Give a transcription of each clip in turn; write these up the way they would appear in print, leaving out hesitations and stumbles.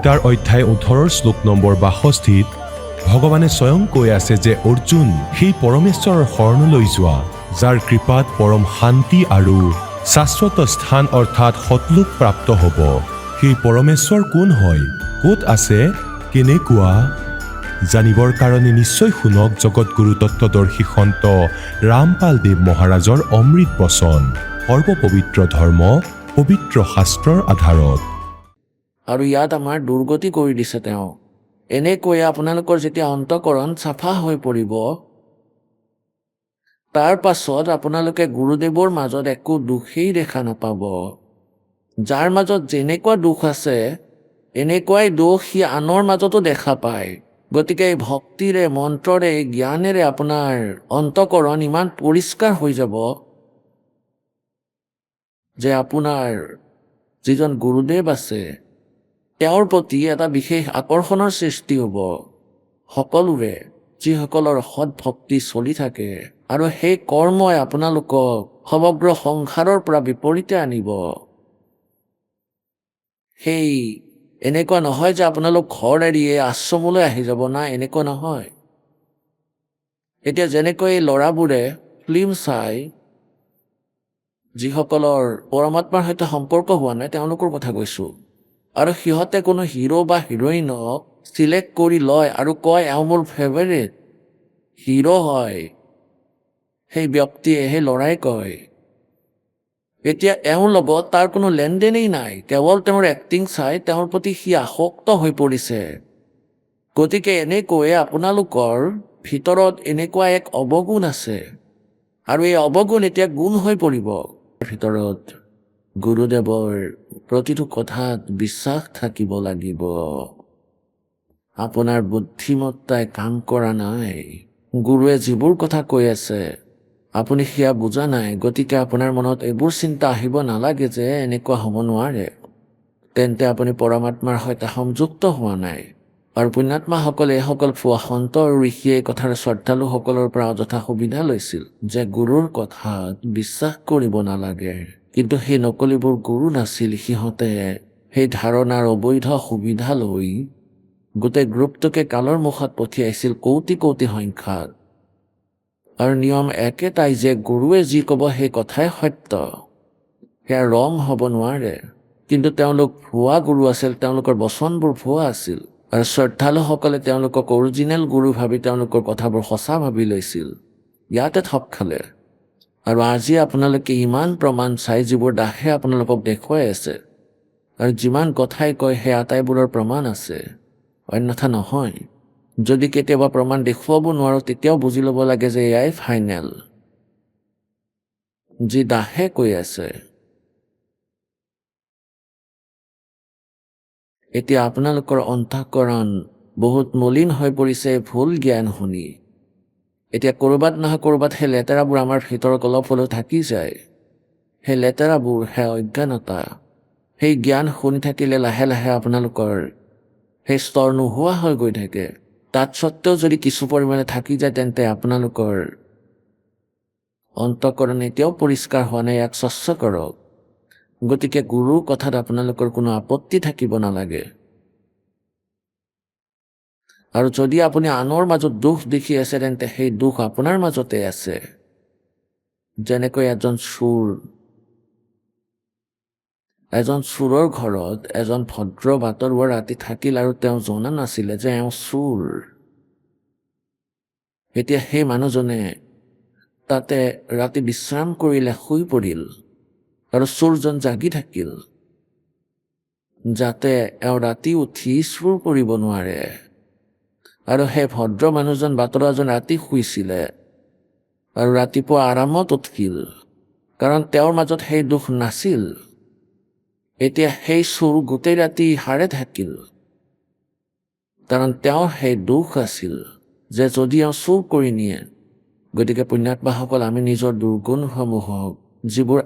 গীতাৰ অধ্যায় 18 শ্লোক নম্বৰ 62 ভগৱানে স্বয়ং কৈ আছে যে অৰ্জুন সেই পৰমেশ্বৰৰ শৰণলৈ যোৱা যাৰ কৃপাত পৰম শান্তি আৰু শাশ্বত স্থান অৰ্থাৎ সতলোক প্ৰাপ্ত হ'ব। সেই পৰমেশ্বৰ কোন হয়, ক'ত আছে, কেনেকুৱা? জানিবৰ কাৰণে নিশ্চয় শুনক জগতগুৰু তত্ত্বদৰ্শী সন্ত ৰামপাল দেৱ মহাৰাজৰ অমৃত বচন, সৰ্বপবিত্ৰ ধৰ্ম পবিত্ৰ শাস্ত্ৰৰ আধাৰত। আৰু ইয়াত আমাৰ দুৰ্গতি কৰি দিছে তেওঁ। এনেকৈ আপোনালোকৰ যেতিয়া অন্তঃকৰণ চাফা হৈ পৰিব, তাৰ পাছত আপোনালোকে গুৰুদেৱৰ মাজত একো দোষেই দেখা নাপাব। যাৰ মাজত যেনেকুৱা দোষ আছে এনেকুৱাই দোষ সি আনৰ মাজতো দেখা পায়। গতিকে এই ভক্তিৰে, মন্ত্ৰৰে, জ্ঞানেৰে আপোনাৰ অন্তঃকৰণ ইমান পৰিষ্কাৰ হৈ যাব যে আপোনাৰ যিজন গুৰুদেৱ আছে তেওঁৰ প্ৰতি এটা বিশেষ আকৰ্ষণৰ সৃষ্টি হ'ব। সকলোৰে যিসকলৰ সৎ ভক্তি চলি থাকে আৰু সেই কৰ্মই আপোনালোকক সমগ্ৰ সংসাৰৰ পৰা বিপৰীতে আনিব। সেই এনেকুৱা নহয় যে আপোনালোক ঘৰ এৰিয়ে আশ্ৰমলৈ আহি যাব, না, এনেকুৱা নহয়। এতিয়া যেনেকৈ ল'ৰাবোৰে ফিল্ম চাই, যিসকলৰ পৰমাত্মাৰ সৈতে সম্পৰ্ক হোৱা নাই তেওঁলোকৰ কথা কৈছোঁ, আৰু সিহঁতে কোনো হিৰো বা হিৰইনক চিলেক্ট কৰি লয় আৰু কয় এওঁ মোৰ ফেভাৰিট হিৰো হয়, সেই ব্যক্তিয়ে, সেই ল'ৰাই কয়। এতিয়া এওঁৰ লগত তাৰ কোনো লেনদেনেই নাই, কেৱল তেওঁৰ এক্টিং চাই তেওঁৰ প্ৰতি সি আসক্ত হৈ পৰিছে। গতিকে এনেকৈয়ে আপোনালোকৰ ভিতৰত এনেকুৱা এক অৱগুণ আছে, আৰু এই অৱগুণ এতিয়া গুণ হৈ পৰিব। ভিতৰত গুৰুদেৱৰ প্ৰতিটো কথাত বিশ্বাস থাকিব লাগিব। আপোনাৰ বুদ্ধিমত্তাই কাম কৰা নাই। গুৰুৱে যিবোৰ কথা কৈ আছে আপুনি সেয়া বুজা নাই। গতিকে আপোনাৰ মনত এইবোৰ চিন্তা আহিব নালাগে যে এনেকুৱা হ'ব নোৱাৰে, তেন্তে আপুনি পৰমাত্মাৰ সৈতে সংযুক্ত হোৱা নাই। আৰু পুণ্যাত্মাসকলে এইসকল ভুৱা সন্ত আৰু ঋষিয়ে এই কথাৰ শ্ৰদ্ধালুসকলৰ পৰা অযথা সুবিধা লৈছিল যে গুৰুৰ কথাত বিশ্বাস কৰিব নালাগে। কিন্তু সেই নকলিবোৰ গুৰু নাছিল। সিহঁতে সেই ধাৰণাৰ অবৈধ সুবিধা লৈ গোটেই গ্ৰুপটোকে কালৰ মুখত পঠিয়াইছিল কোটি কোটি সংখ্যাত। আৰু নিয়ম একেটাই যে গুৰুৱে যি ক'ব সেই কথাই সত্য, সেয়া ৰং হ'ব নোৱাৰে। কিন্তু তেওঁলোক ভুৱা গুৰু আছিল, তেওঁলোকৰ বচনবোৰ ভুৱা আছিল, আৰু শ্ৰদ্ধালুসকলে তেওঁলোকক অৰিজিনেল গুৰু ভাবি তেওঁলোকৰ কথাবোৰ সঁচা ভাবি লৈছিল। ইয়াতে ঠগ খালে। আৰু আজি আপোনালোকে ইমান প্ৰমাণ চাই যিবোৰ দাসে আপোনালোকক দেখুৱাই আছে, আৰু যিমান কথাই কয় সেই আটাইবোৰৰ প্ৰমাণ আছে, অন্যথা নহয়। যদি কেতিয়াবা প্ৰমাণ দেখুৱাব নোৱাৰো তেতিয়াও বুজি ল'ব লাগে যে এয়াই ফাইনেল। যি দাসে কৈ আছে, এতিয়া আপোনালোকৰ অন্তঃকৰণ বহুত মলিন হৈ পৰিছে ভুল জ্ঞান শুনি। এতিয়া ক'ৰবাত নহয় ক'ৰবাত সেই লেতেৰাবোৰ আমাৰ ভিতৰত অলপ হ'লেও থাকি যায়। সেই লেতেৰাবোৰ, সেই অজ্ঞানতা, সেই জ্ঞান শুনি থাকিলে লাহে লাহে আপোনালোকৰ সেই স্তৰ নোহোৱা হৈ গৈ থাকে। তাত সত্ত্বেও যদি কিছু পৰিমাণে থাকি যায় তেন্তে আপোনালোকৰ অন্তঃকৰণ এতিয়াও পৰিষ্কাৰ হোৱা নাই, ইয়াক স্বচ্ছ কৰক। গতিকে গুৰুৰ কথাত আপোনালোকৰ কোনো আপত্তি থাকিব নালাগে। আৰু যদি আপুনি আনৰ মাজত দুখ দেখি আছে তেন্তে সেই দুখ আপোনাৰ মাজতে আছে। যেনেকৈ এজন চোৰৰ ঘৰত এজন ভদ্ৰ বাটৰুৱা ৰাতি থাকিল আৰু তেওঁ জনা নাছিলে যে এওঁ চোৰ। এতিয়া সেই মানুহজনে তাতে ৰাতি বিশ্ৰাম কৰিলে, শুই পৰিল, আৰু চোৰজন জাগি থাকিল যাতে এওঁ ৰাতি উঠি চুৰ কৰিব নোৱাৰে। আৰু সেই ভদ্ৰ মানুহজন, বাটৰুৱাজন ৰাতি শুইছিলে আৰু ৰাতিপুৱা আৰামত উঠিল, কাৰণ তেওঁৰ মাজত সেই দুখ নাছিল। এতিয়া সেই চোৰ গোটেই ৰাতি সাৰে থাকিল, কাৰণ তেওঁৰ সেই দুখ আছিল যে যদি এওঁ চুৰ কৰি নিয়ে। গতিকে পুণ্যাত্মাসকল, আমি নিজৰ দুৰ্গুণসমূহক, যিবোৰ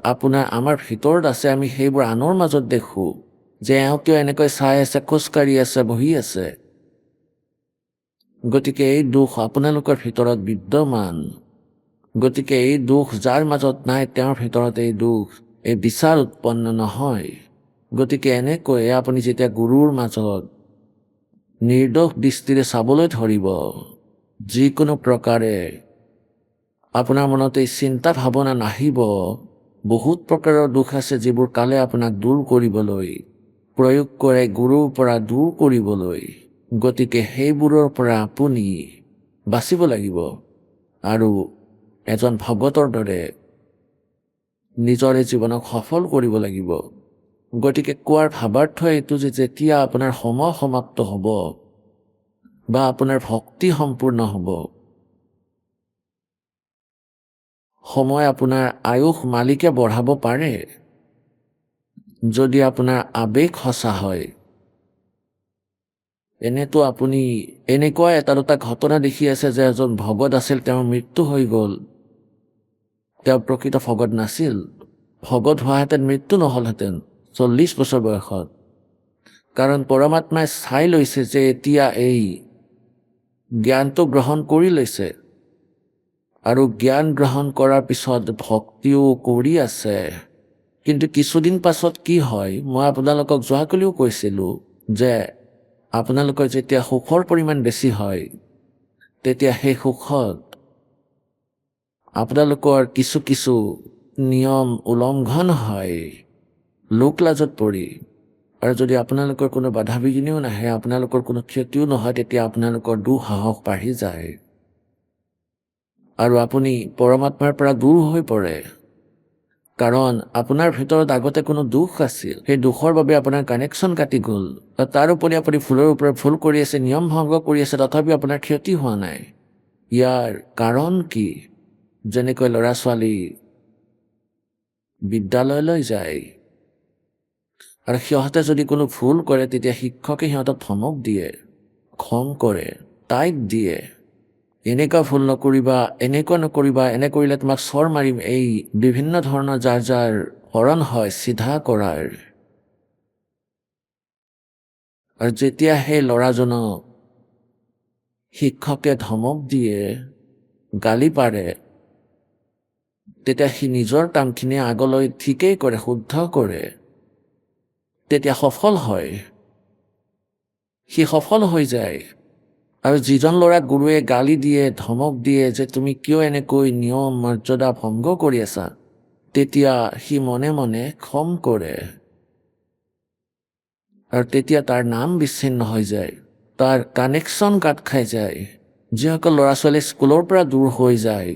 আমাৰ ভিতৰত আছে, আমি সেইবোৰ আনৰ মাজত দেখোঁ যে এওঁ কিয় এনেকৈ চাই আছে, খোজকাঢ়ি আছে, বহি আছে। গতিকে এই দুখ আপোনালোকৰ ভিতৰত বিদ্যমান। গতিকে এই দুখ যাৰ মাজত নাই তেওঁৰ ভিতৰত এই দুখ, এই বিচাৰ উৎপন্ন নহয়। গতিকে এনেকৈয়ে আপুনি যেতিয়া গুৰুৰ মাজত নিৰ্দোষ দৃষ্টিৰে চাবলৈ ধৰিব। যিকোনো প্ৰকাৰে আপোনাৰ মনত এই চিন্তা ভাৱনা নাহিব। বহুত প্ৰকাৰৰ দুখ আছে যিবোৰ কালে আপোনাক দূৰ কৰিবলৈ প্ৰয়োগ কৰে, গুৰুৰ পৰা দূৰ কৰিবলৈ। গতিকে সেইবোৰৰ পৰা আপুনি বাচিব লাগিব আৰু এজন ভগতৰ দৰে নিজৰে জীৱনক সফল কৰিব লাগিব। গতিকে কোৱাৰ ভাৱাৰ্থ এইটো যে যেতিয়া আপোনাৰ সময় সমাপ্ত হ'ব বা আপোনাৰ ভক্তি সম্পূৰ্ণ হ'ব, সময় আপোনাৰ আয়ুস মালিকে বঢ়াব পাৰে যদি আপোনাৰ আৱেগ সঁচা হয়। এনেতো আপুনি এনেকুৱা এটা দুটা ঘটনা দেখি আছে যে এজন ভগত আছিল, তেওঁৰ মৃত্যু হৈ গ'ল। তেওঁ প্ৰকৃত ভগত নাছিল। ভগত হোৱাহেঁতেন মৃত্যু নহ'লহেঁতেন 40 বছৰ বয়সত। কাৰণ পৰমাত্মাই চাই লৈছে যে এতিয়া এই জ্ঞানটো গ্ৰহণ কৰি লৈছে আৰু জ্ঞান গ্ৰহণ কৰাৰ পিছত ভক্তিও কৰি আছে। কিন্তু কিছুদিন পাছত কি হয়, মই আপোনালোকক যোৱাকালিও কৈছিলোঁ যে আপোনালোকৰ যেতিয়া সুখৰ পৰিমাণ বেছি হয়, তেতিয়া সেই সুখত আপোনালোকৰ কিছু কিছু নিয়ম উলংঘন হয় লোক লাজত পৰি। আৰু যদি আপোনালোকৰ কোনো বাধা বিঘিনিও নাহে, আপোনালোকৰ কোনো ক্ষতিও নহয়, তেতিয়া আপোনালোকৰ দুঃসাহস বাঢ়ি যায় আৰু আপুনি পৰমাত্মাৰ পৰা দূৰ হৈ পৰে। কাৰণ আপোনাৰ ভিতৰত আগতে কোনো দুখ আছিল, সেই দুখৰ বাবে আপোনাৰ কানেকশ্যন কাটি গ'ল। তাৰ উপৰি আপুনি ভুলৰ ওপৰত ভুল কৰি আছে, নিয়ম ভংগ কৰি আছে, তথাপিও আপোনাৰ ক্ষতি হোৱা নাই। ইয়াৰ কাৰণ কি? যেনেকৈ ল'ৰা ছোৱালী বিদ্যালয়লৈ যায় আৰু সিহঁতে যদি কোনো ভুল কৰে, তেতিয়া শিক্ষকে সিহঁতক ধমক দিয়ে, খং কৰে, টাইট দিয়ে, এনেকুৱা ভুল নকৰিবা, এনেকুৱা নকৰিবা, এনে কৰিলে তোমাক চৰ মাৰিম। এই বিভিন্ন ধৰণৰ যাৰ যাৰ হৰণ হয় চিধা কৰাৰ। আৰু যেতিয়া সেই ল'ৰাজনক শিক্ষকে ধমক দিয়ে, গালি পাৰে, তেতিয়া সি নিজৰ কামখিনি আগলৈ ঠিকেই কৰে, শুদ্ধ কৰে, তেতিয়া সফল হয়, সি সফল হৈ যায়। আৰু যিজন ল'ৰাক গুৰুৱে গালি দিয়ে, ধমক দিয়ে যে তুমি কিয় এনেকৈ নিয়ম মৰ্যাদা ভংগ কৰি আছা, তেতিয়া সি মনে মনে খং কৰে আৰু তেতিয়া তাৰ নাম বিচ্ছিন্ন হৈ যায়, তাৰ কানেকশ্যন কাট খাই যায়। যিসকল ল'ৰা ছোৱালী স্কুলৰ পৰা দূৰ হৈ যায়,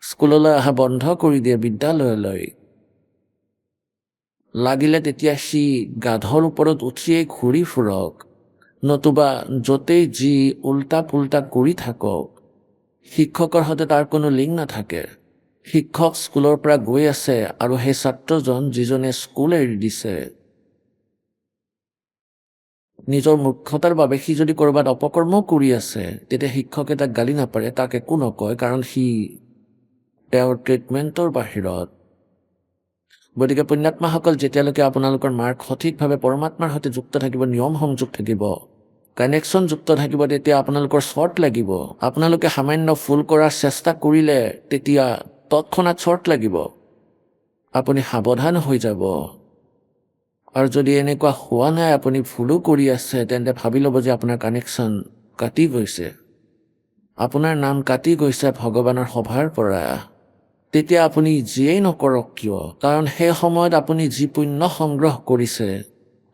স্কুললৈ অহা বন্ধ কৰি দিয়ে, বিদ্যালয়লৈ লাগিলে তেতিয়া সি গাধৰ ওপৰত উঠিয়েই ঘূৰি ফুৰক, নতুবা য'তেই যি উল্টা পুল্টা কৰি থাকক, শিক্ষকৰ সৈতে তাৰ কোনো লিংক নাথাকে। শিক্ষক স্কুলৰ পৰা গৈ আছে আৰু সেই ছাত্ৰজন যিজনে স্কুল এৰি দিছে, নিজৰ মূৰ্খতাৰ বাবে সি যদি ক'ৰবাত অপকৰ্ম কৰি আছে, তেতিয়া শিক্ষকে তাক গালি নাপাৰে, তাক একো নকয়, কাৰণ সি তেওঁৰ ট্ৰিটমেণ্টৰ বাহিৰত। গতিকে পুণ্যাত্মাসকল, যেতিয়ালৈকে আপোনালোকৰ মাৰ্ক সঠিকভাৱে পৰমাত্মাৰ সৈতে যুক্ত থাকিব, নিয়ম সংযোগ থাকিব, কানেকশ্যন যুক্ত থাকিব, তেতিয়া আপোনালোকৰ শ্বৰ্ট লাগিব। আপোনালোকে সামান্য ভুল কৰাৰ চেষ্টা কৰিলে তেতিয়া তৎক্ষণাত শ্বৰ্ট লাগিব, আপুনি সাৱধান হৈ যাব। আৰু যদি এনেকুৱা হোৱা নাই, আপুনি ভুলো কৰি আছে, তেন্তে ভাবি ল'ব যে আপোনাৰ কানেকশ্যন কাটি গৈছে, আপোনাৰ নাম কাটি গৈছে ভগৱানৰ সভাৰ পৰা। তেতিয়া আপুনি যিয়েই নকৰক কিয়, কাৰণ সেই সময়ত আপুনি যি পুণ্য সংগ্ৰহ কৰিছে,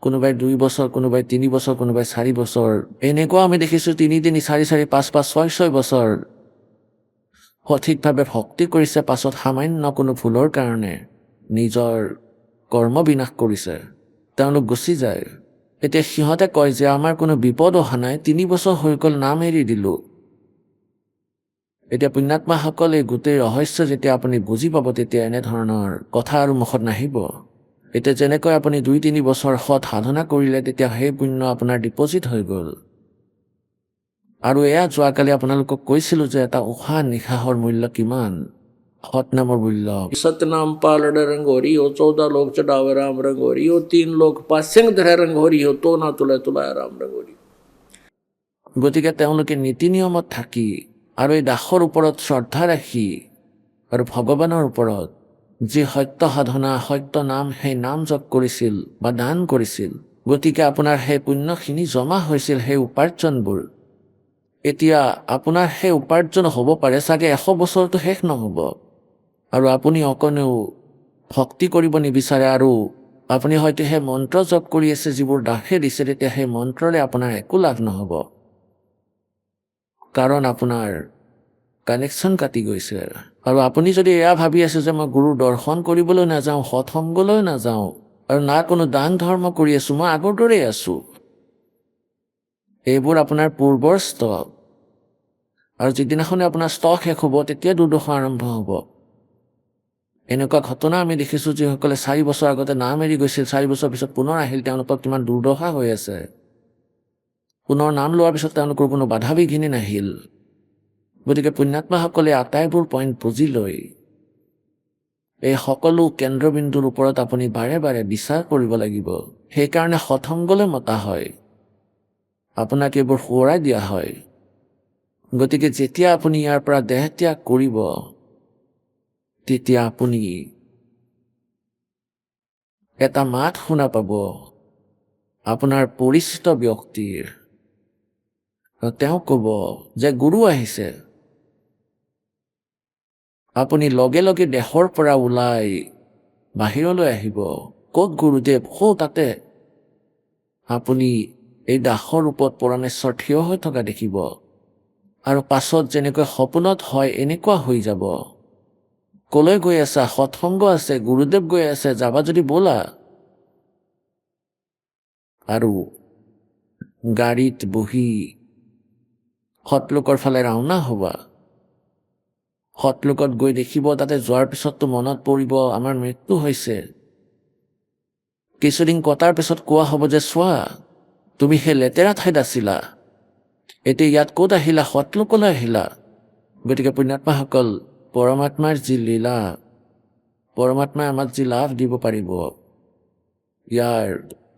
কোনোবাই 2 বছৰ, কোনোবাই 3 বছৰ, কোনোবাই 4 বছৰ, এনেকুৱা আমি দেখিছোঁ 3, 4, 5, 6 বছৰ সঠিকভাৱে ভক্তি কৰিছে, পাছত সামান্য কোনো ভুলৰ কাৰণে নিজৰ কৰ্ম বিনাশ কৰিছে, তেওঁলোক গুচি যায়। এতিয়া সিহঁতে কয় যে আমাৰ কোনো বিপদ অহা নাই, 3 বছৰ হৈ গ'ল, নাম এৰি দিলোঁ। এতিয়া পুণ্যাত্মাসকলে গোটেই ৰহস্য যেতিয়া আপুনি বুজি পাব, তেতিয়া এনেধৰণৰ কথা আৰু মুখত নাহিব। এতিয়া যেনেকৈ আপুনি 2-3 বছৰ সৎ সাধনা কৰিলে, তেতিয়া সেই পুণ্য আপোনাৰ ডিপজিট হৈ গ'ল। আৰু এয়া যোৱাকালি আপোনালোকক কৈছিলোঁ যে এটা উশাহ নিশাহৰ মূল্য কিমান, সৎ নামৰ মূল্য। सतनाम पालड़ रंग हो रही हो, 14 लोग चढ़ावे राम रंग हो रही हो, 3 लोग पासिंग धरे रंग हो रही हो, तो ना तुले तुलाय राम रंग हो रही। গতিকে তেওঁলোকে নীতি নিয়মত থাকি আৰু এই দাসৰ ওপৰত শ্ৰদ্ধা ৰাখি আৰু ভগৱানৰ ওপৰত যি সত্য সাধনা, সত্য নাম, সেই নাম জপ কৰিছিল বা দান কৰিছিল, গতিকে আপোনাৰ সেই পুণ্যখিনি জমা হৈছিল, সেই উপাৰ্জনবোৰ এতিয়া আপোনাৰ সেই উপাৰ্জন হ'ব পাৰে চাগে 100 বছৰটো শেষ নহ'ব, আৰু আপুনি অকণেও ভক্তি কৰিব নিবিচাৰে, আৰু আপুনি হয়তো সেই মন্ত্ৰ জপ কৰি আছে যিবোৰ দাসে দিছে, তেতিয়া সেই মন্ত্ৰৰে আপোনাৰ একো লাভ নহ'ব, কাৰণ আপোনাৰ কানেকশ্যন কাটি গৈছে। আৰু আপুনি যদি এয়া ভাবি আছে যে মই গুৰু দৰ্শন কৰিবলৈ নাযাওঁ, সৎসংগলৈ নাযাওঁ, আৰু না কোনো দান ধৰ্ম কৰি আছোঁ, মই আগৰ দৰেই আছোঁ, এইবোৰ আপোনাৰ পূৰ্বৰ ষ্টক, আৰু যিদিনাখনে আপোনাৰ ষ্টক শেষ হ'ব তেতিয়া দুৰ্দশা আৰম্ভ হ'ব। এনেকুৱা ঘটনা আমি দেখিছোঁ, যিসকলে 4 বছৰ আগতে নাম এৰি গৈছিল, 4 বছৰ পিছত পুনৰ আহিল, তেওঁলোকৰ কিমান দুৰ্দশা হৈ আছে। পুনৰ নাম লোৱাৰ পিছত তেওঁলোকৰ কোনো বাধা বিঘিনি নাহিল। গতিকে পুণ্যাত্মাসকলে আটাইবোৰ পইণ্ট বুজি লৈ এই সকলো কেন্দ্ৰবিন্দুৰ ওপৰত আপুনি বাৰে বাৰে বিচাৰ কৰিব লাগিব। সেইকাৰণে সৎসংগলৈ মতা হয়, আপোনাক এইবোৰ সোঁৱৰাই দিয়া হয়। গতিকে যেতিয়া আপুনি ইয়াৰ পৰা দেহ ত্যাগ কৰিব, তেতিয়া আপুনি এটা মাত শুনা পাব আপোনাৰ পৰিচিত ব্যক্তিৰ। তেওঁ ক'ব যে গুৰু আহিছে। আপুনি লগে লগে দেশৰ পৰা ওলাই বাহিৰলৈ আহিব। ক'ত গুৰুদেৱ? তাতে। আপুনি এই দাসৰ ৰূপত পৰমেশ্বৰ থিয় হৈ থকা দেখিব, আৰু পাছত যেনেকৈ সপোনত হয় এনেকুৱা হৈ যাব। কলৈ গৈ আছা? সৎসংগ আছে, গুৰুদেৱ গৈ আছে, যাবা যদি ব'লা। আৰু গাড়ীত বহি সৎলোকৰ ফালে ৰাওনা হ'বা। সৎলোকত গৈ দেখিব, তাতে যোৱাৰ পিছততো মনত পৰিব আমাৰ মৃত্যু হৈছে। কিছুদিন কটাৰ পিছত কোৱা হ'ব যে চোৱা, তুমি সেই লেতেৰা ঠাইত আছিলা, এতিয়া ইয়াত ক'ত আহিলা? সৎলোকলৈ আহিলা। গতিকে পুণ্যাত্মাসকল, পৰমাত্মাৰ যি লীলা, পৰমাত্মাই আমাক যি লাভ দিব পাৰিব,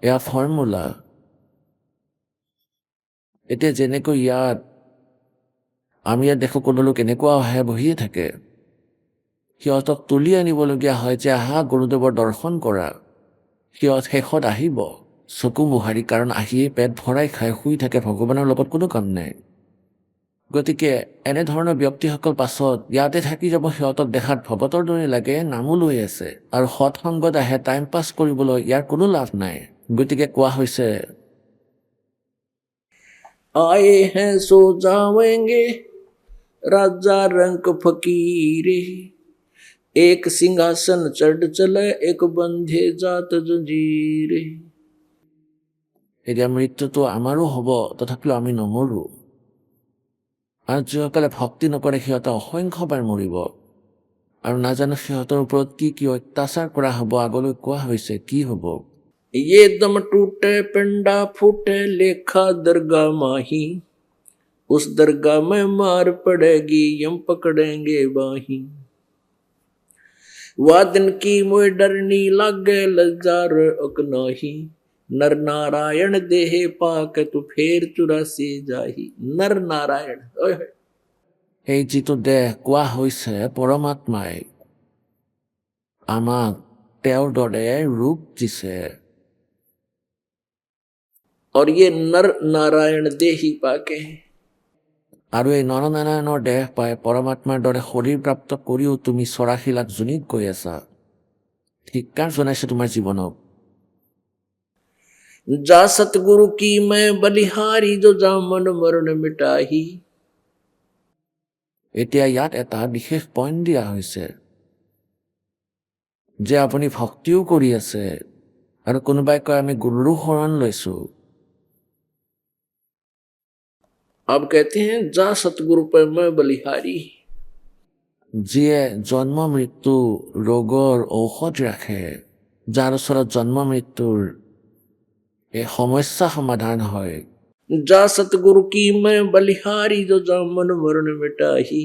এয়া ফৰ্মুলা। এতিয়া যেনেকৈ ইয়াত আমি ইয়াত দেখোঁ কোনো লোক এনেকুৱা আহে বহিয়ে থাকে, সিহঁতক তুলি আনিবলগীয়া হয় যে আহা গুৰুদেৱৰ দৰ্শন কৰা। সিহঁত শেষত আহিব চকু মোহাৰি, কাৰণ আহিয়ে পেট ভৰাই খাই শুই থাকে, ভগৱানৰ লগত কোনো কাম নাই। গতিকে এনেধৰণৰ ব্যক্তিসকল পাছত ইয়াতে থাকি যাব, সিহঁতক দেখাত ভগতৰ দৰে লাগে, নামো লৈ আছে, আৰু সৎসংগত আহে টাইম পাছ কৰিবলৈ, ইয়াৰ কোনো লাভ নাই। গতিকে কোৱা হৈছে, आए हैं सो जावेंगे राजा रंक फकीरे, एक सिंहासन चढ़ चले एक बंधे जात जंजीरे। এতিয়া মৃত্যুটো আমাৰো হ'ব, তথাপিও আমি নমৰোঁ। আৰু যিসকলে ভক্তি নকৰে সিহঁতে অসংখ্যবাৰ মৰিব, আৰু নাজানো সিহঁতৰ ওপৰত কি কি অত্যাচাৰ কৰা হ'ব। আগলৈ কোৱা হৈছে কি হ'ব। ये दम टूटे पिंडा फूटे लेखा दरगाह माही, उस दरगाह में मार पड़ेगी यम पकड़ेंगे बाही। वादन की मोय डरनी लागे लजार अकनाही, नर नारायण देहे पाक तू फेर 84 जाही। नर नारायण এই যিটো দেহ কোৱা হৈছে, পৰমাত্মাই আমাক তেওঁৰ দৰে ৰূপ দিছে, और ये नर नारायण देही पाके। আৰু এই নৰনাৰায়ণৰ দেহ পাই পৰমাত্মাৰ দৰে শৰীৰ প্ৰাপ্ত কৰিও তুমি 84 লাখ যোনিত গৈ আছা। ধিক্কাৰ জনাইছে তোমাৰ জীৱনক। जा सतगुरु की मैं बलिहारी जो जामन मरण मिटाही। এতিয়া ইয়াত এটা বিশেষ পইণ্ট দিয়া হৈছে যে আপুনি ভক্তিও কৰি আছে, আৰু কোনোবাই কয় আমি গুৰুৰো শৰণ লৈছোঁ। अब कहते हैं जा सतगुरु पर मैं बलिहारी। যিয়ে জন্ম মৃত্যু ৰোগৰ ঔষধ ৰাখে, যাৰ ওচৰত জন্ম মৃত্যুৰ এই সমস্যা সমাধান হয়। जा सतगुरु की मैं बलिहारी जो जामन मरण मिटाही।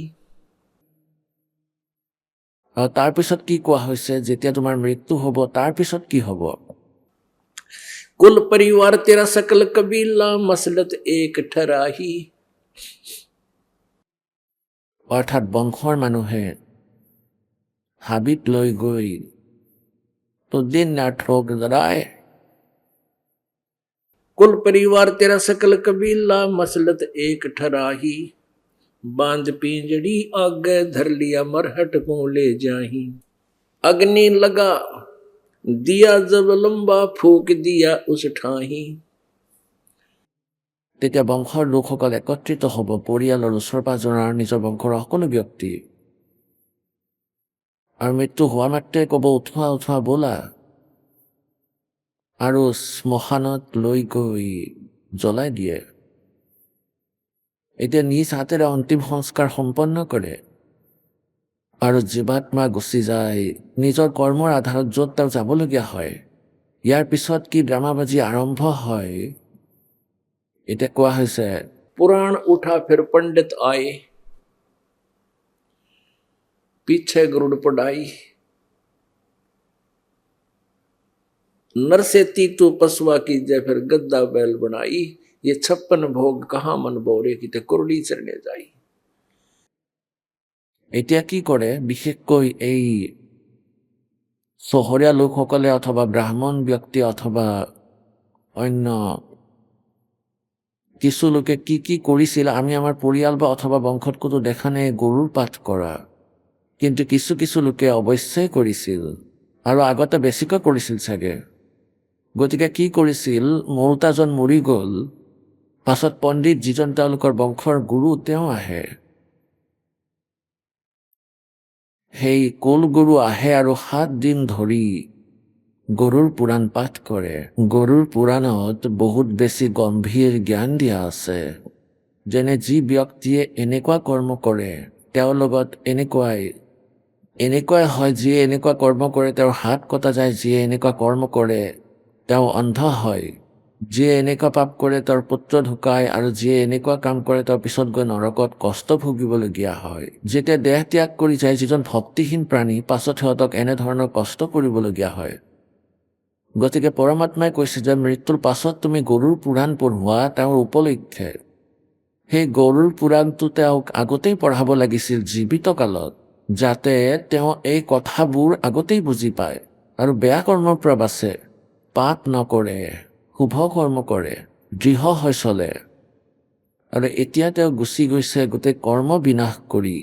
আৰু তাৰপিছত কি কোৱা হৈছে, যেতিয়া তোমাৰ মৃত্যু হ'ব তাৰপিছত কি হ'ব? कुल परिवार तेरा सकल कबीला मसलत एक ठराही। অৰ্থাৎ বংশৰ মানুহে হাবিত লৈ গৈ তো দিন না ঠোক জ্বলায়, कुल परिवार तेरा सकल कबीला मसलत एक ठराही बांध पिंजड़ी आगे धर लिया मरहट को ले जाही अग्नि लगा दिया जब लंबा फूक दिया उस ठाही তেতিয়া বংশৰ লোকসকল একত্ৰিত হ'ব, পৰিয়ালৰ ওচৰ পাজৰৰ আৰু নিজৰ বংশৰ সকলো ব্যক্তি। আৰু মৃত্যু হোৱা মাত্ৰে ক'ব, উঠোৱা উঠোৱা ব'লা, আৰু শ্মশানত লৈ গৈ জ্বলাই দিয়ে। এতিয়া নিজ হাতেৰে অন্তিম সংস্কাৰ সম্পন্ন কৰে আৰু জীৱাত্মা গুচি যায় নিজৰ কৰ্মৰ আধাৰত য'ত তেওঁ যাবলগীয়া হয়। ইয়াৰ পিছত কি ড্ৰামাবাজি আৰম্ভ হয়, এতিয়া কোৱা হৈছে, पुराण उठा फिर पंडित आए पीछे गरुड़ पढ़ाई नर से तीतू पसुआ की जय फिर गद्दा बैल बनाई ये 56 भोग कहाँ मन बोरे की ते कुरली चरने जाई। এতিয়া কি কৰে, বিশেষকৈ এই চহৰীয়া লোকসকলে অথবা ব্ৰাহ্মণ ব্যক্তি অথবা অন্য কিছু লোকে কি কি কৰিছিল আমি আমাৰ পৰিয়াল বা অথবা বংশত কোনো দেখা নাই গৰুৰ পাঠ কৰা, কিন্তু কিছু কিছু লোকে অৱশ্যেই কৰিছিল আৰু আগতে বেছিকৈ কৰিছিল চাগে। গতিকে কি কৰিছিল, মৌতাজন মৰি গ'ল, পাছত পণ্ডিত যিজন তেওঁলোকৰ বংশৰ গুৰু তেওঁ আহে, সেই কুল গুৰু আহে আৰু 7 দিন ধৰি গৰুৰ পুৰাণ পাঠ কৰে। গৰুৰ পুৰাণত বহুত বেছি গম্ভীৰ জ্ঞান দিয়া আছে, যেনে যি ব্যক্তিয়ে এনেকুৱা কৰ্ম কৰে তেওঁৰ লগত এনেকুৱাই হয়, যিয়ে এনেকুৱা কৰ্ম কৰে তেওঁৰ হাত কটা যায়, যিয়ে এনেকুৱা কৰ্ম কৰে তেওঁ অন্ধ হয়, যিয়ে এনেকুৱা পাপ কৰে তেওঁৰ পুত্ৰ ঢুকায়, আৰু যিয়ে এনেকুৱা কাম কৰে তেওঁৰ পিছত গৈ নৰকত কষ্ট ভুগিবলগীয়া হয়। যেতিয়া দেহ ত্যাগ কৰি যায় যিজন ভক্তিহীন প্ৰাণী, পাছত সিহঁতক এনেধৰণৰ কষ্ট কৰিবলগীয়া হয়। গতিকে পৰমাত্মাই কৈছে যে মৃত্যুৰ পাছত তুমি গৰুৰ পুৰাণ পঢ়োৱা তেওঁৰ উপলক্ষে। সেই গৰুৰ পুৰাণটো তেওঁক আগতেই পঢ়াব লাগিছিল জীৱিত কালত, যাতে তেওঁ এই কথাবোৰ আগতেই বুজি পায় আৰু বেয়া কৰ্মৰ পৰা বাচে, পাপ নকৰে, শুভ কৰ্ম কৰে, দৃঢ় হৈ চলে। আৰু এতিয়া তেওঁ গুচি গৈছে গোটেই কৰ্ম বিনাশ কৰি।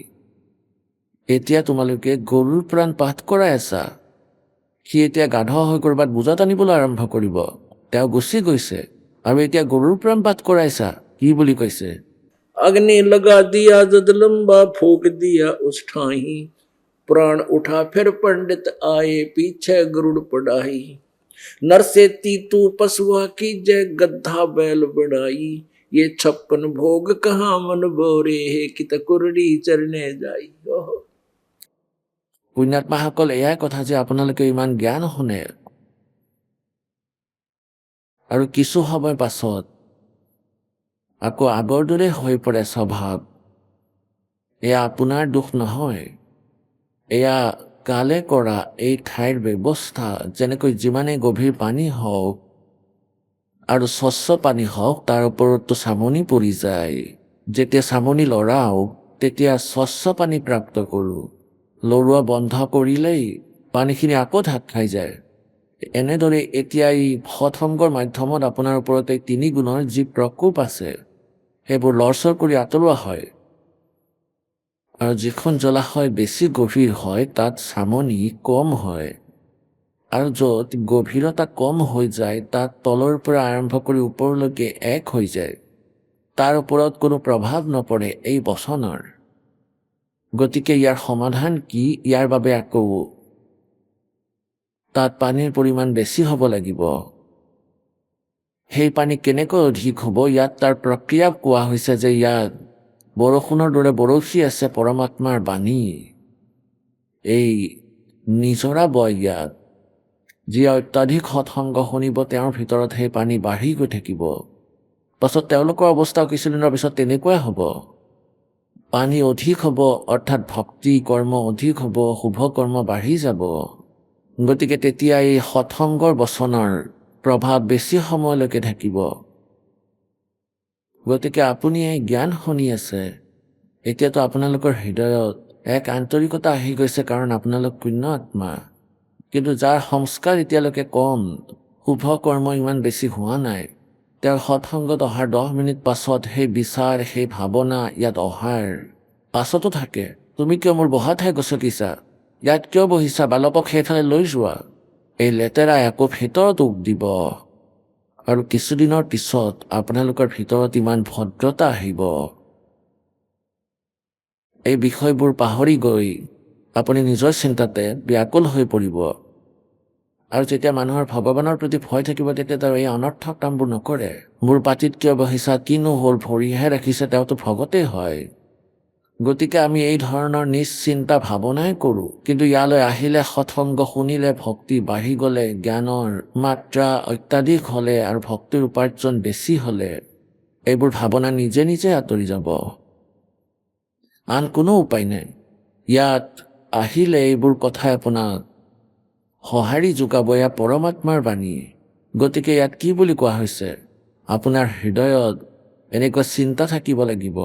এতিয়া তোমালোকে গৰুৰ পুৰাণ পাঠ কৰাই আছা, সি এতিয়া গাধ হৈ ক'ৰবাত বোজা টানিবলৈ আৰম্ভ কৰিব। তেওঁ গুচি গৈছে আৰু এতিয়া গৰুৰ পুৰাণ পাঠ কৰাইছা, কি বুলি কৈছে, अग्नि लगा दिया जद लंबा फूक दिया उस ठाही प्राण उठा फिर पंडित आए पीछे गरुड़ पढ़ाई नर से तीतू पसुआ की जय गद्दा बैल बनाई ये 56 भोग कहाँ मन बोरे है कि कुरड़ी चरने जाई। পুণ্যাত্মাসকল, এয়াই কথা যে আপোনালোকে ইমান জ্ঞান শুনে আৰু কিছু সময় পাছত আকৌ আগৰ দৰে হৈ পৰে স্বভাৱ। এয়া আপোনাৰ দুখ নহয়, এয়া কালে কৰা এই ঠাইৰ ব্যৱস্থা। যেনেকৈ যিমানেই গভীৰ পানী হওক আৰু স্বচ্ছ পানী হওক তাৰ ওপৰতো চামনি পৰি যায়। যেতিয়া চামনি লৰাও তেতিয়া স্বচ্ছ পানী প্ৰাপ্ত কৰোঁ, লৰোৱা বন্ধ কৰিলেই পানীখিনি আকৌ ঢাক খাই যায়। এনেদৰে এতিয়া এই সৎসংগৰ মাধ্যমত আপোনাৰ ওপৰত এই 3 গুণৰ যি প্ৰকোপ আছে সেইবোৰ লৰচৰ কৰি আঁতৰোৱা হয়। আৰু যিখন জলাশয় বেছি গভীৰ হয় তাত চামনি কম হয়, আৰু য'ত গভীৰতা কম হৈ যায় তাত তলৰ পৰা আৰম্ভ কৰি ওপৰলৈকে এক হৈ যায়। তাৰ ওপৰত কোনো প্ৰভাৱ নপৰে এই বচনৰ। গতিকে ইয়াৰ সমাধান কি, ইয়াৰ বাবে আকৌ তাত পানীৰ পৰিমাণ বেছি হ'ব লাগিব। সেই পানী কেনেকৈ অধিক হ'ব, ইয়াত তাৰ প্ৰক্ৰিয়া কোৱা হৈছে যে ইয়াত বৰষুণৰ দৰে বৰষি আছে পৰমাত্মাৰ বাণী, এই নিজৰা বয় ইয়াত। যি অত্যাধিক সৎসংগ শুনিব তেওঁৰ ভিতৰত সেই পানী বাঢ়ি গৈ থাকিব। পাছত তেওঁলোকৰ অৱস্থাও কিছুদিনৰ পিছত তেনেকুৱাই হ'ব, পানী অধিক হ'ব, অৰ্থাৎ ভক্তি কৰ্ম অধিক হ'ব, শুভ কৰ্ম বাঢ়ি যাব। গতিকে তেতিয়া এই সৎসংগৰ বচনৰ প্ৰভাৱ বেছি সময়লৈকে থাকিব। গতিকে আপুনি এই জ্ঞান শুনি আছে, এতিয়াতো আপোনালোকৰ হৃদয়ত এক আন্তৰিকতা আহি গৈছে, কাৰণ আপোনালোক পুণ্য আত্মা। কিন্তু যাৰ সংস্কাৰ এতিয়ালৈকে কম, শুভ কৰ্ম ইমান বেছি হোৱা নাই, তেওঁৰ সৎসংগত অহাৰ 10 মিনিট পাছত সেই বিচাৰ, সেই ভাৱনা ইয়াত অহাৰ পাছতো থাকে। তুমি কিয় মোৰ বহা ঠাই গছকিছা? ইয়াত কিয় বহিছা? বালকক সেইফালে লৈ যোৱা। এই লেতেৰা আকৌ ভিতৰত উক দিব। আৰু কিছুদিনৰ পিছত আপোনালোকৰ ভিতৰত ইমান ভদ্ৰতা আহিব। এই বিষয়বোৰ পাহৰি গৈ আপুনি নিজৰ চিন্তাতে ব্যাকুল হৈ পৰিব। আৰু যেতিয়া মানুহৰ ভগৱানৰ প্ৰতি ভয় থাকিব, তেতিয়া তেওঁ এই অনৰ্থক কামবোৰ নকৰে। মোৰ পাতিত কিয় বহিছা? কিনো হ'ল? ভৰিহে ৰাখিছে, তেওঁতো ভগতেই হয়। গতিকে আমি এই ধৰণৰ নিশ্চিন্তা ভাৱনাই কৰোঁ। কিন্তু ইয়ালৈ আহিলে, সৎসংগ শুনিলে, ভক্তি বাঢ়ি গ'লে, জ্ঞানৰ মাত্ৰা অত্যাধিক হ'লে আৰু ভক্তিৰ উপাৰ্জন বেছি হ'লে এইবোৰ ভাৱনা নিজে নিজে আঁতৰি যাব। আন কোনো উপায় নাই। ইয়াত আহিলে এইবোৰ কথাই আপোনাক সঁহাৰি যোগাব। এয়া পৰমাত্মাৰ বাণী। গতিকে ইয়াত কি বুলি কোৱা হৈছে? আপোনাৰ হৃদয়ত এনেকুৱা চিন্তা থাকিব লাগিব,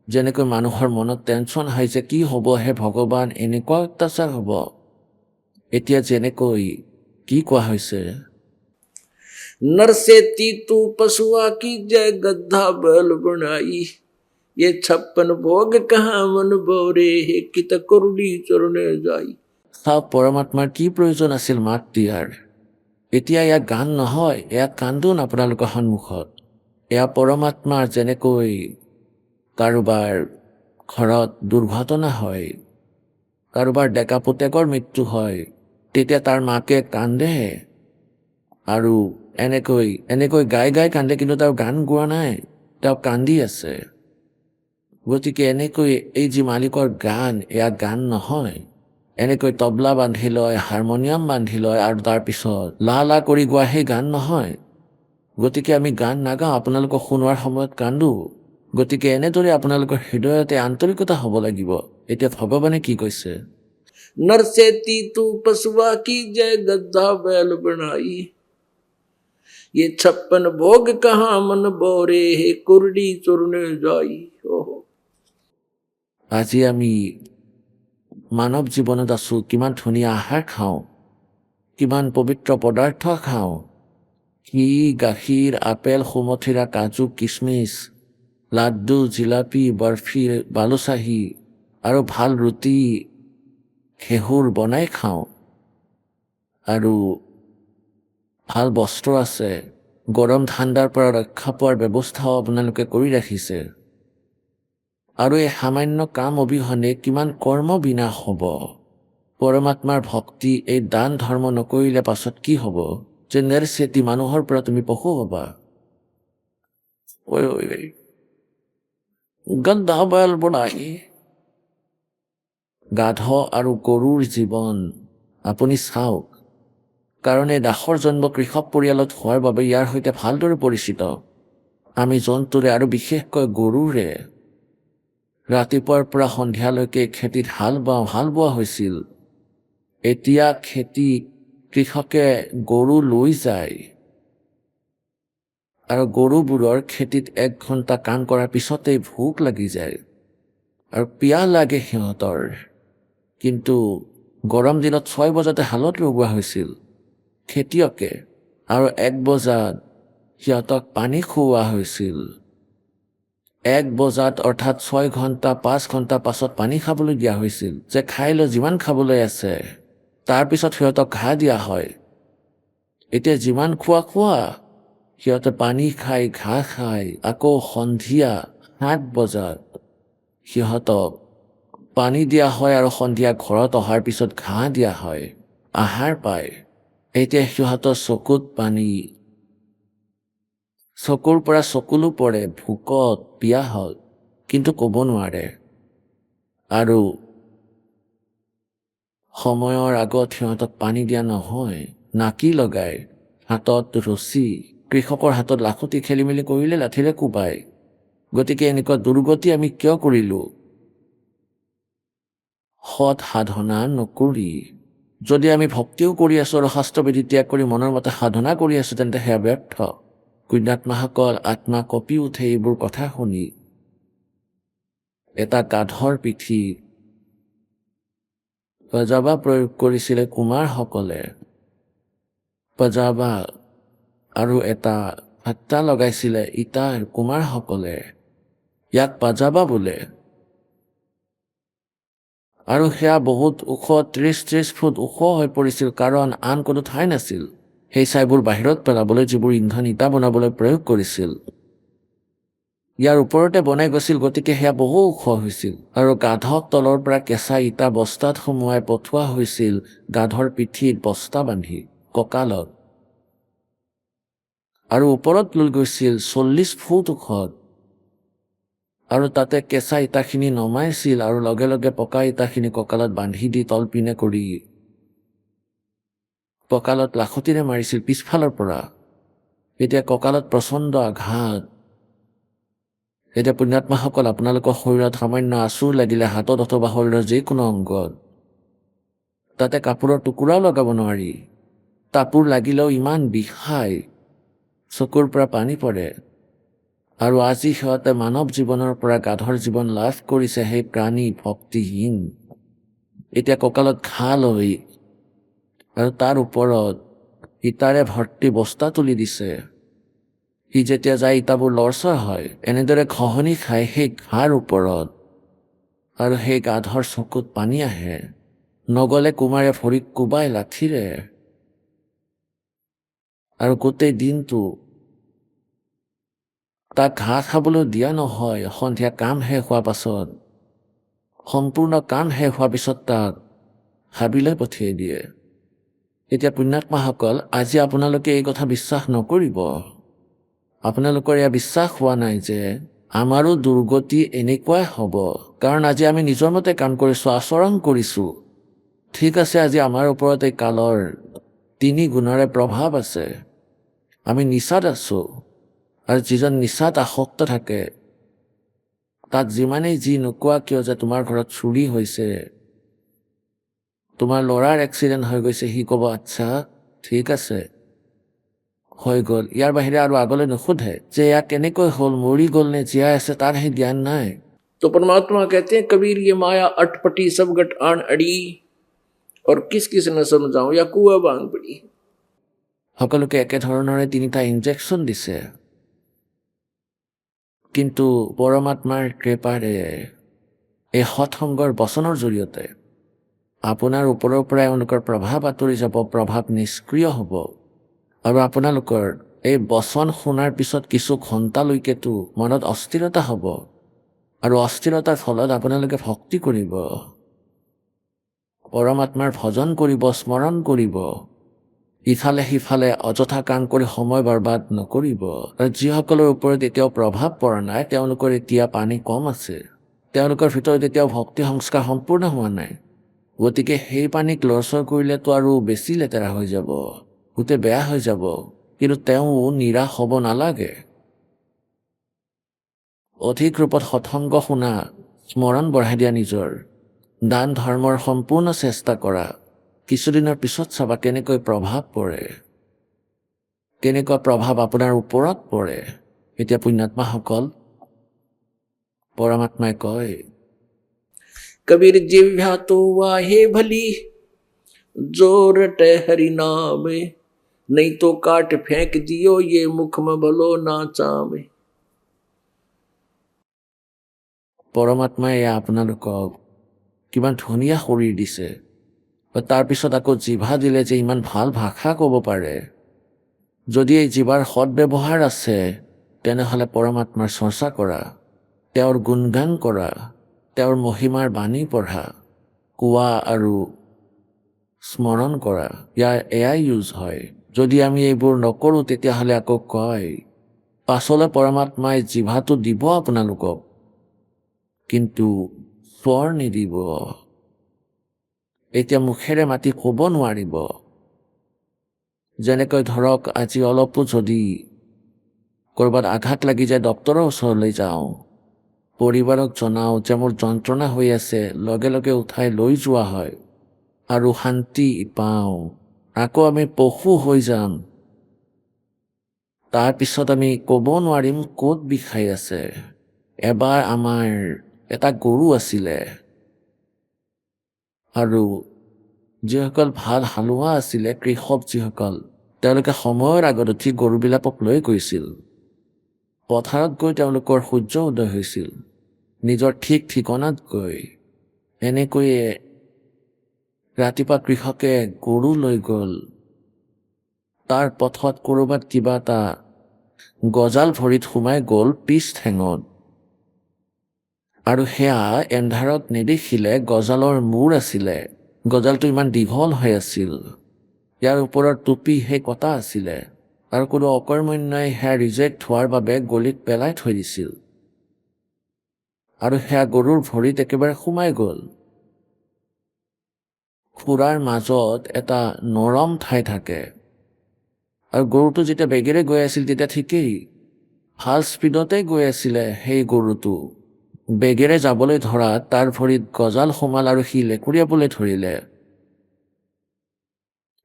যেনেকৈ মানুহৰ মনত টেনশ্যন হয় যে কি হ'ব হে ভগৱান, এনেকুৱা অত্যাচাৰ হ'ব। এতিয়া যেনেকৈ কি কোৱা হৈছে, नर से तीतू पशुआ की जय गद्धा बैल बनाई ये 56 भोग कहाँ मन बोरे हे कित कुरुडी चरणे जाई। চাওক পৰমাত্মাৰ কি প্ৰয়োজন আছিল মাত দিয়াৰ। এতিয়া ইয়াত গান নহয়, ইয়াত কান্দোন আপোনালোকৰ সন্মুখত। এয়া পৰমাত্মাৰ যেনেকৈ কাৰোবাৰ ঘৰত দুৰ্ঘটনা হয়, কাৰোবাৰ ডেকা পুতেকৰ মৃত্যু হয়, তেতিয়া তাৰ মাকে কান্দে আৰু এনেকৈ গাই গাই কান্দে, কিন্তু তেওঁ গান গোৱা নাই, তেওঁ কান্দি আছে। গতিকে এনেকৈ এই যি মালিকৰ গান, এয়া গান নহয়। এনেকৈ তবলা বান্ধি লয়, হাৰমনিয়াম বান্ধি লয় আৰু তাৰপিছত লা লা কৰি গোৱা সেই গান নহয়। গতিকে আমি গান নাগাওঁ, আপোনালোকক শুনোৱাৰ সময়ত কান্দো। গতিকে এনেদৰে আপোনালোকৰ হৃদয়তে আন্তৰিকতা হ'ব লাগিব। এতিয়া ভগৱানে কি কৈছে? नर से तीतू पशुआ की जय गद्धा बैल बनाई ये 56 भोग कहाँ मन बोरे हे कुरुडी चरणे जाई। ओहो, আজি আমি মানৱ জীৱনত আছোঁ, কিমান ধুনীয়া আহাৰ খাওঁ, কিমান পবিত্ৰ পদাৰ্থ খাওঁ, ঘি, গাখীৰ, আপেল, সুমথিৰা, কাজু, কিচমিচ, লাড্ডু, জিলাপি, বৰফি, বালুচাহী আৰু ভাল ৰুটি, ঘেঁহুৰ বনাই খাওঁ। আৰু ভাল বস্ত্ৰ আছে, গৰম ঠাণ্ডাৰ পৰা ৰক্ষা পোৱাৰ ব্যৱস্থাও আপোনালোকে কৰি ৰাখিছে। আৰু এই সামান্য কাম অবিহনে কিমান কৰ্ম বিনাশ হ'ব। পৰমাত্মাৰ ভক্তি, এই দান ধৰ্ম নকৰিলে পাছত কি হ'ব? যে নেৰচেতি মানুহৰ পৰা তুমি পশু হ'বা। ঐ গন্ধা বয়াল বনাই গাধ আৰু গৰুৰ জীৱন আপুনি চাওক। কাৰণ এই দাসৰ জন্ম কৃষক পৰিয়ালত হোৱাৰ বাবে ইয়াৰ সৈতে ভালদৰে পৰিচিত। আমি জন্তুৰে আৰু বিশেষকৈ গৰুৰে ৰাতিপুৱাৰ পৰা সন্ধিয়ালৈকে খেতিত হাল বোৱা হৈছিল। এতিয়া খেতি কৃষকে গৰু লৈ যায় আৰু গৰুবোৰৰ খেতিত 1 ঘণ্টা কাম কৰাৰ পিছতেই ভোক লাগি যায় আৰু পিয়াহ লাগে সিহঁতৰ। কিন্তু গৰম দিনত 6 বজাতে হালত লগোৱা হৈছিল খেতিয়কে, আৰু 1 বজাত সিহঁতক পানী খুওৱা হৈছিল। 1 বজাত অৰ্থাৎ 6 ঘণ্টা 5 ঘণ্টা পাছত পানী খাবলৈ দিয়া হৈছিল, যে খাই লৈ যিমান খাবলৈ আছে। তাৰপিছত সিহঁতক ঘাঁহ দিয়া হয়। এতিয়া যিমান খোৱা, সিহঁতে পানী খাই, ঘাঁহ খাই, আকৌ সন্ধিয়া 7 বজাত সিহঁতক পানী দিয়া হয় আৰু সন্ধিয়া ঘৰত অহাৰ পিছত ঘাঁহ দিয়া হয়, আহাৰ পায়। এতিয়া সিহঁতৰ চকুত পানী, চকুৰ পৰা চকুলো পৰে, ভোকত পিয়াহত, কিন্তু ক'ব নোৱাৰে। আৰু সময়ৰ আগত সিহঁতক পানী দিয়া নহয়, নাকি লগাই, হাতত ৰছী, কৃষকৰ হাতত লাখুটি খেলি মেলি কৰিলে লাঠিৰে কোবায়। গতিকে এনেকুৱা দুৰ্গতি আমি কিয় কৰিলোঁ? সৎ সাধনা নকৰি। যদি আমি ভক্তিও কৰি আছোঁ আৰু শাস্ত্ৰবিধি ত্যাগ কৰি মনৰ মতে সাধনা কৰি আছোঁ, তেন্তে সেয়া ব্যৰ্থ। পুণ্যাত্মাসকল আত্মা কঁপি উঠে এইবোৰ কথা শুনি। এটা গাধৰ পিঠিত পজাবা প্ৰয়োগ কৰিছিলে কুমাৰসকলে। পজাবা আৰু এটা হাত্তা লগাইছিলে ইটাৰ কুমাৰসকলে, ইয়াক পাজাবা বোলে। আৰু সেয়া বহুত ওখ, 30 ফুট ওখ হৈ পৰিছিল, কাৰণ আন কোনো ঠাই নাছিল সেই ছাইবোৰ বাহিৰত পেলাবলৈ, যিবোৰ ইন্ধন ইটা বনাবলৈ প্ৰয়োগ কৰিছিল। ইয়াৰ ওপৰতে বনাই গৈছিল, গতিকে সেয়া বহু ওখ হৈছিল। আৰু গাধক তলৰ পৰা কেঁচা ইটা বস্তাত সুমুৱাই পঠোৱা হৈছিল, গাধৰ পিঠিত বস্তা বান্ধি, কঁকালত। আৰু ওপৰত লৈ গৈছিল 40 ফুট ওখত। আৰু তাতে কেঁচা ইটাখিনি নমাইছিল আৰু লগে লগে পকা ইটাখিনি কঁকালত বান্ধি দি তলপিনে কৰি কঁকালত লাখতিৰে মাৰিছিল পিছফালৰ পৰা। এতিয়া কঁকালত প্ৰচণ্ড আঘাত। এতিয়া পুণ্যাত্মাসকল, আপোনালোকৰ শৰীৰত সামান্য আঁচোৰ লাগিলে, হাতত অথবা শৰীৰৰ যিকোনো অংগত, তাতে কাপোৰৰ টুকুৰাও লগাব নোৱাৰি। কাপোৰ লাগিলেও ইমান বিষায়, চকুৰ পৰা পানী পৰে। আৰু আজি সিহঁতে মানৱ জীৱনৰ পৰা গাধৰ জীৱন লাভ কৰিছে, সেই প্ৰাণী ভক্তিহীন। এতিয়া কঁকালত ঘাঁ লৈ আৰু তাৰ ওপৰত ইটাৰে ভৰ্তি বস্তা তুলি দিছে। সি যেতিয়া যায়, ইটাবোৰ লৰচৰ হয়, এনেদৰে ঘঁহনি খায় সেই ঘাঁৰ ওপৰত। আৰু সেই গাধৰ চকুত পানী আহে। নগলে কুমাৰে ভৰিত কোবাই লাঠিৰে। আৰু গোটেই দিনটো তাক ঘাঁহ খাবলৈ দিয়া নহয়। সন্ধিয়া কাম শেষ হোৱাৰ পাছত, সম্পূৰ্ণ কাম শেষ হোৱাৰ পিছত তাক হাবিলৈ পঠিয়াই দিয়ে। এতিয়া পুণ্যাত্মাসকল, আজি আপোনালোকে এই কথা বিশ্বাস নকৰিব। আপোনালোকৰ এয়া বিশ্বাস হোৱা নাই যে আমাৰো দুৰ্গতি এনেকুৱাই হ'ব, কাৰণ আজি আমি নিজৰ মতে কাম কৰিছোঁ, আচৰণ কৰিছোঁ। ঠিক আছে, আজি আমাৰ ওপৰত এই কালৰ 3 গুণৰে প্ৰভাৱ আছে। আমি নিচাত আছোঁ। আৰু যিজন নিচাত আসক্ত থাকে, তাক যিমানেই যি নোকোৱা কিয় যে তোমাৰ ঘৰত চুৰি হৈছে, তোমাৰ ল'ৰাৰ এক্সিডেণ্ট হৈ গৈছে, সি ক'ব আচ্ছা ঠিক আছে, হৈ গ'ল। ইয়াৰ বাহিৰে আৰু আগলৈ নুসুধে যে এয়া কেনেকৈ হ'ল, মৰি গ'ল নে জীয়াই আছে, তাৰ সেই জ্ঞান নাই। तो परमात्मा कहते हैं, कबीर ये माया अटपटी सब गट आन अड़ी, और किस किस न समझाऊं, या कुआ बांग पड़ी। সকলোকে একেধৰণৰে 3টা ইনজেকশ্যন দিছে, কিন্তু পৰমাত্মাৰ কৃপাৰে এই সৎসংগৰ বচনৰ জৰিয়তে আপোনাৰ ওপৰৰ পৰাই এওঁলোকৰ প্ৰভাৱ আঁতৰি যাব, প্ৰভাৱ নিষ্ক্ৰিয় হ'ব। আৰু আপোনালোকৰ এই বচন শুনাৰ পিছত কিছু ঘণ্টালৈকেতো মনত অস্থিৰতা হ'ব। আৰু অস্থিৰতাৰ ফলত আপোনালোকে ভক্তি কৰিব, পৰমাত্মাৰ ভজন কৰিব, স্মৰণ কৰিব। ইফালে সিফালে অযথা কাম কৰি সময় বৰবাদ নকৰিব। আৰু যিসকলৰ ওপৰত এতিয়াও প্ৰভাৱ পৰা নাই, তেওঁলোকৰ এতিয়া পানী কম আছে। তেওঁলোকৰ ভিতৰত এতিয়াও ভক্তি সংস্কাৰ সম্পূৰ্ণ হোৱা নাই। গতিকে সেই পানীক লৰচৰ কৰিলেতো আৰু বেছি লেতেৰা হৈ যাব, গোটেই বেয়া হৈ যাব। কিন্তু তেওঁ নিৰাশ হ'ব নালাগে। অধিক ৰূপত সৎসংগ শুনা, স্মৰণ বঢ়াই দিয়া, নিজৰ দান ধৰ্মৰ সম্পূৰ্ণ চেষ্টা কৰা। কিছুদিনৰ পিছত চাবা কেনেকৈ প্ৰভাৱ পৰে, কেনেকুৱা প্ৰভাৱ আপোনাৰ ওপৰত পৰে। এতিয়া পুণ্যাত্মাসকল, পৰমাত্মাই কয়, कबीर जिह्वा तो वाहे भली, जो रटे हरि नाम, नहीं तो काट फेंक दियो ये मुख में भलो ना चामे। পৰমাত্মাই আপোনালোকক কিমান ধুনীয়া শৰীৰ দিছে, তাৰপিছত আকৌ জিভা দিলে যে ইমান ভাল ভাষা ক'ব পাৰে। যদি এই জিভাৰ সৎব্যৱহাৰ আছে, তেনেহ'লে পৰমাত্মাৰ চৰ্চা কৰা, তেওঁৰ গুণগান কৰা, তেওঁৰ মহিমাৰ বাণী পঢ়া, কোৱা আৰু স্মৰণ কৰা। এয়াই ইউজ হয়। যদি আমি এইবোৰ নকৰোঁ, তেতিয়াহ'লে আকৌ কয়, পাছলৈ পৰমাত্মাই জিভাটো দিব আপোনালোকক, কিন্তু স্বৰ নিদিব। এতিয়া মুখেৰে মাতি ক'ব নোৱাৰিব। যেনেকৈ ধৰক, আজি অলপো যদি ক'ৰবাত আঘাত লাগি যায়, ডক্তৰৰ ওচৰলৈ যাওঁ, পৰিবাৰক জনাওঁ যে মোৰ যন্ত্ৰণা হৈ আছে, লগে লগে উঠাই লৈ যোৱা হয় আৰু শান্তি পাওঁ। আকৌ আমি পশু হৈ যাম, তাৰপিছত আমি ক'ব নোৱাৰিম ক'ত বিষাই আছে। এবাৰ আমাৰ এটা গৰু আছিলে, আৰু যিসকল ভাল হালোৱা আছিলে, কৃষক যিসকল, তেওঁলোকে সময়ৰ আগত উঠি গৰুবিলাকক লৈ গৈছিল। পথাৰত গৈ তেওঁলোকৰ সূৰ্য উদয় হৈছিল, নিজৰ ঠিক ঠিকনাত গৈ। এনেকৈয়ে ৰাতিপুৱা কৃষকে গৰু লৈ গ'ল। তাৰ পথত ক'ৰবাত কিবা এটা গজাল ভৰিত সোমাই গ'ল পিছ ঠেঙত, আৰু সেয়া এন্ধাৰত নেদেখিলে গজালৰ মূৰ আছিলে। গজালটো ইমান দীঘল হৈ আছিল, ইয়াৰ ওপৰত টুপিহে কটা আছিলে, আৰু কোনো অকৰ্মণ্যই সেয়া ৰিজেক্ট হোৱাৰ বাবে গলিত পেলাই থৈ দিছিল, আৰু সেয়া গৰুৰ ভৰিত একেবাৰে সোমাই গ'ল। খুৰাৰ মাজত এটা নৰম ঠাই থাকে, আৰু গৰুটো যেতিয়া বেগেৰে গৈ আছিল তেতিয়া ঠিকেই, ভাল স্পীডতে গৈ আছিলে। সেই গৰুটো বেগেৰে যাবলৈ ধৰাত তাৰ ভৰিত গজাল সোমাল আৰু সি লেকুৰিয়াবলৈ ধৰিলে।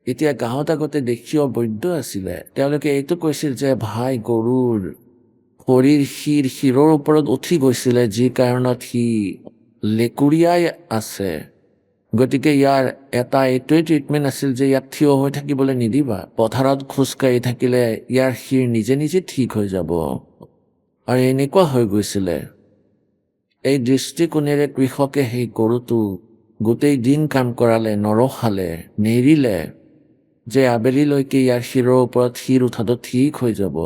এতিয়া গাঁৱত আগতে দেশীয় বৈদ্য আছিলে, তেওঁলোকে এইটো কৈছিল যে ভাই গৰুৰ ভৰিৰ শিৰৰ ওপৰত উঠি গৈছিলে, যি কাৰণত সি লেকুৰিয়াই আছে। গতিকে ইয়াৰ এটা এইটোৱেই ট্ৰিটমেণ্ট আছিল যে ইয়াক থিয় হৈ থাকিবলৈ নিদিবা। পথাৰত খোজকাঢ়ি থাকিলে ইয়াৰ শিৰ নিজে নিজে ঠিক হৈ যাব, আৰু এনেকুৱা হৈ গৈছিলে। এই দৃষ্টিকোণেৰে কৃষকে সেই গৰুটো গোটেই দিন কাম কৰালে, নৰখালে, নেৰিলে, যে আবেলিলৈকে ইয়াৰ শিৰৰ ওপৰত শিৰ উঠাটো ঠিক হৈ যাব।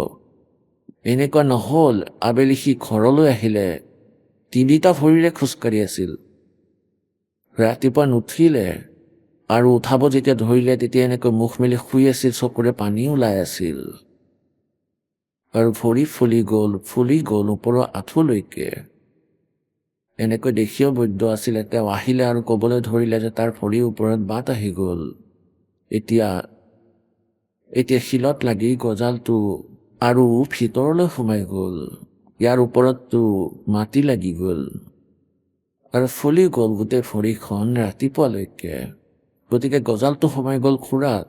এনেকুৱা নহ'ল। আবেলি সি ঘৰলৈ আহিলে, 3টা ভৰিৰে খোজকাঢ়ি আছিল। ৰাতিপুৱা নুঠিলে, আৰু উঠাব যেতিয়া ধৰিলে তেতিয়া এনেকৈ মুখ মেলি শুই আছিল, চকুৰে পানী ওলাই আছিল, আৰু ভৰি ফুলি গ'ল ওপৰৰ আঁঠুলৈকে। এনেকৈ দেশীয় বৈদ্য আছিলে, তেওঁ আহিলে আৰু ক'বলৈ ধৰিলে যে তাৰ ভৰিৰ ওপৰত বাট আহি গ'ল। এতিয়া শিলত লাগি গজালটো আৰু ভিতৰলৈ সোমাই গ'ল, ইয়াৰ ওপৰততো মাটি লাগি গ'ল, আৰু ফুলি গ'ল গোটেই ভৰিখন ৰাতিপুৱালৈকে। গতিকে গজালটো সোমাই গ'ল খুৰাত,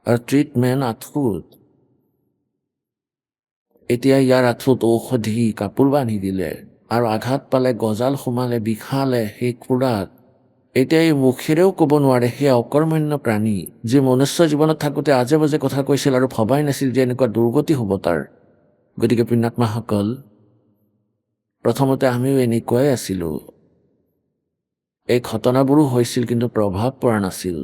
আৰু ট্ৰিটমেণ্ট আঁঠুত। এতিয়া ইয়াৰ আঁঠুত ঔষধি কাপোৰ বান্ধি দিলে, আৰু আঘাত পালে, গজাল সোমালে, বিষালে সেই খুৰাত। এতিয়া এই মুখেৰেও ক'ব নোৱাৰে, সেই অকৰ্মণ্য প্ৰাণী যি মনুষ্য জীৱনত থাকোঁতে আজে বাজে কথা কৈছিল আৰু ভবাই নাছিল যে এনেকুৱা দুৰ্গতি হ'ব তাৰ। গতিকে পুণ্যাত্মাসকল, প্ৰথমতে আমিও এনেকুৱাই আছিলোঁ। এই ঘটনাবোৰো হৈছিল, কিন্তু প্ৰভাৱ পৰা নাছিল,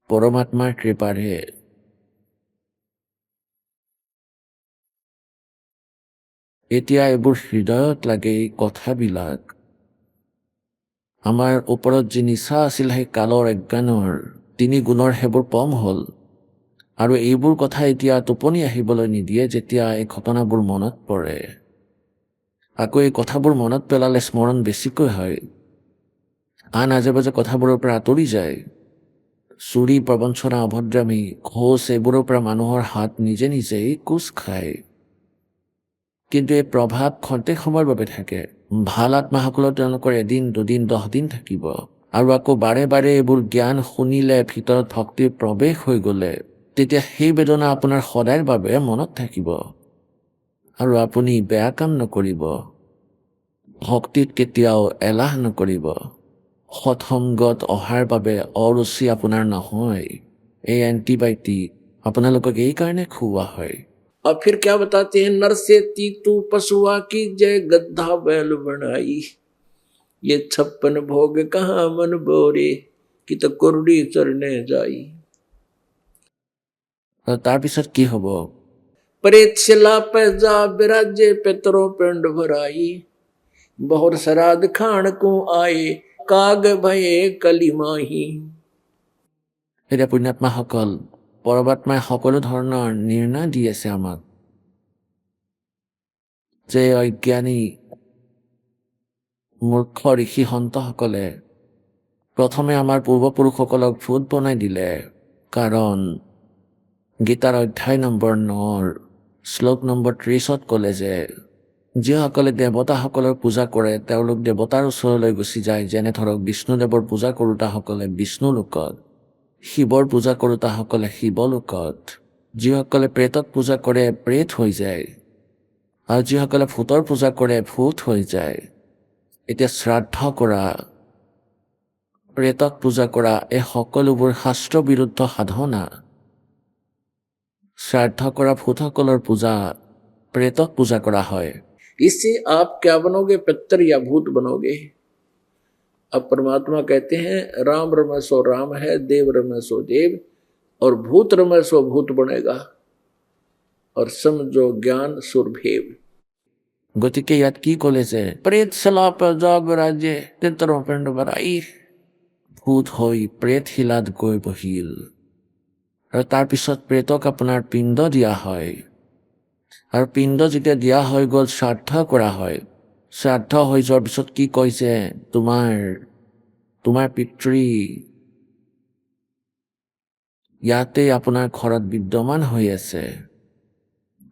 পৰমাত্মাৰ কৃপাৰে। এতিয়া এইবোৰ হৃদয়ত লাগে, এই কথাবিলাক। আমাৰ ওপৰত যি নিচা আছিল সেই কালৰ অজ্ঞানৰ 3 গুণৰ, সেইবোৰ কম হ'ল, আৰু এইবোৰ কথা এতিয়া টোপনি আহিবলৈ নিদিয়ে। যেতিয়া এই ঘটনাবোৰ মনত পৰে, আকৌ এই কথাবোৰ মনত পেলালে স্মৰণ বেছিকৈ হয়, আন আজে বাজে কথাবোৰৰ পৰা আঁতৰি যায়। চুৰি, প্ৰবঞ্চনা, অভদ্ৰামী, ঘোষ, এইবোৰৰ পৰা মানুহৰ হাত নিজে নিজেই কোচ খায়। কিন্তু এই প্ৰভাৱ খন্তেক সময়ৰ বাবে থাকে। ভাল আত্মাসকলৰ তেওঁলোকৰ 1 দিন 2 দিন 10 দিন থাকিব, আৰু আকৌ বাৰে বাৰে এইবোৰ জ্ঞান শুনিলে, ভিতৰত ভক্তিৰ প্ৰৱেশ হৈ গ'লে, তেতিয়া সেই বেদনা আপোনাৰ সদায়ৰ বাবে মনত থাকিব, আৰু আপুনি বেয়া কাম নকৰিব, ভক্তিত কেতিয়াও এলাহ নকৰিব। সৎসংগত অহাৰ বাবে অৰুচি আপোনাৰ নহয়। এই এণ্টিবায়'টিক আপোনালোকক এই কাৰণে খুওৱা হয়। और फिर क्या बताते हैं, नर से तीतू पशुआ की जय, गद्धा बैल बनाई, ये 56 भोग कहाँ मन बोरे, कि तो कुरडी चरने जाई। তাৰপিছত কি হ'ব? प्रेत शिला पे जा विराजे, पितरों पिंड भराई, बहुत श्राद्ध खान को आए, काग भये कली माही। এতিয়া পুণ্যাত্মাসকল, পৰমাত্মাই সকলো ধৰণৰ নিৰ্ণয় দি আছে আমাক, যে অজ্ঞানী মূৰ্খ ঋষি সন্তসকলে প্ৰথমে আমাৰ পূৰ্বপুৰুষসকলক ভূত বনাই দিলে। কাৰণ গীতাৰ অধ্যায় নম্বৰ 9 শ্লোক নম্বৰ 30 ক'লে যে যিসকলে দেৱতাসকলৰ পূজা কৰে তেওঁলোক দেৱতাৰ ওচৰলৈ গুচি যায়। যেনে ধৰক বিষ্ণুদেৱৰ পূজা কৰোঁতাসকলে বিষ্ণু লোকত, শিৱৰ পূজা কৰোঁতাসকলে শিৱলোকত, যিসকলে প্ৰেতক পূজা কৰে প্ৰেত হৈ যায়, আৰু যিসকলে ভূতৰ পূজা কৰে ভূত হৈ যায়। এতিয়া শ্ৰাদ্ধ কৰা, প্ৰেতক পূজা কৰা, এই সকলোবোৰ শাস্ত্ৰ বিৰুদ্ধ সাধনা। শ্ৰাদ্ধ কৰা ভূতসকলৰ পূজা প্ৰেতক পূজা কৰা হয়। इससे आप क्या बनोगे, पितर या भूत बनोगे। अब परमात्मा कहते हैं राम रमे सो राम है, देव रमे सो देव, और भूत रमे सो भूत बनेगा, और समझो ज्ञान सुरभेव। গতিকে ইয়াত কি ক'লে যে প্ৰেত চেলাপ জগ ৰাজে তেন্তৰ পেণ্ড বাৰাই ভূত হৈ প্ৰেত শিলাত গৈ বহিল। আৰু তাৰপিছত প্ৰেতক আপোনাৰ পিণ্ড দিয়া হয়। আৰু পিণ্ড যেতিয়া দিয়া হৈ গ'ল, শ্ৰাদ্ধ কৰা হয়। শ্ৰাদ্ধ হৈ যোৱাৰ পিছত কি কৈছে, তোমাৰ পিতৃ ইয়াতে আপোনাৰ ঘৰত বিদ্যমান হৈ আছে।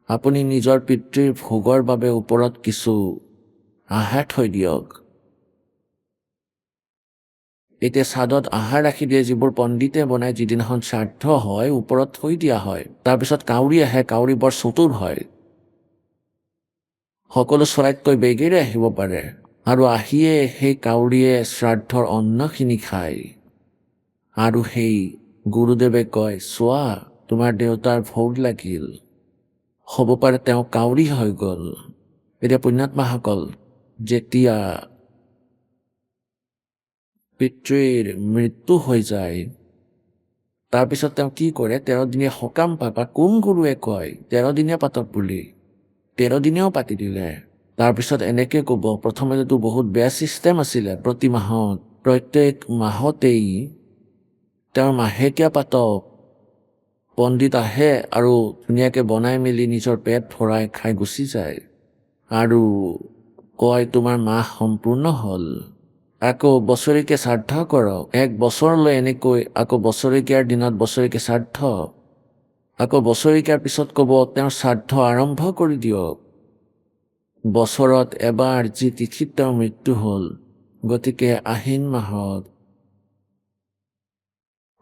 আপুনি নিজৰ পিতৃৰ ভোগৰ বাবে ওপৰত কিছু আহাৰ থৈ দিয়ক। এতিয়া চাদত আহাৰ ৰাখি দিয়ে, যিবোৰ পণ্ডিতে বনাই যিদিনাখন শ্ৰাদ্ধ হয় ওপৰত থৈ দিয়া হয়। তাৰপিছত কাউৰী আহে, কাউৰী বৰ চতুৰ হয়, সকলো চৰাইতকৈ বেগেৰে আহিব পাৰে, আৰু আহিয়ে সেই কাউৰীয়ে শ্ৰাদ্ধৰ অন্নখিনি খায়। আৰু সেই গুৰুদেৱে কয়, চোৱা তোমাৰ দেউতাৰ ভোগ লাগিল, হ'ব পাৰে তেওঁ কাউৰী হৈ গ'ল। এতিয়া পুণ্যাত্মাসকল, যেতিয়া পিতৃৰ মৃত্যু হৈ যায়, তাৰপিছত তেওঁ কি কৰে, 13 দিনীয়া সকাম পাতা। কোন গুৰুৱে কয় 13 দিনীয়া পাতক বুলি? 13 দিনেও পাতি দিলে। তাৰপিছত এনেকে ক'ব, প্ৰথমেতো বহুত বেয়া ছিষ্টেম আছিলে, প্ৰত্যেক মাহতেই তেওঁৰ মাহেকীয়া পাতক, পণ্ডিত আহে আৰু ধুনীয়াকৈ বনাই মেলি নিজৰ পেট ভৰাই খাই গুচি যায়, আৰু কয় তোমাৰ মাহ সম্পূৰ্ণ হ'ল, আকৌ বছৰেকীয়া শ্ৰাদ্ধ কৰক। 1 বছৰলৈ এনেকৈ, আকৌ বছৰেকীয়াৰ দিনত বছৰেকীয়া শ্ৰাদ্ধ, আকৌ বছৰেকীয়াৰ পিছত ক'ব তেওঁৰ শ্ৰাদ্ধ আৰম্ভ কৰি দিয়ক। বছৰত এবাৰ যি তিথিত তেওঁৰ মৃত্যু হ'ল, গতিকে আহিন মাহত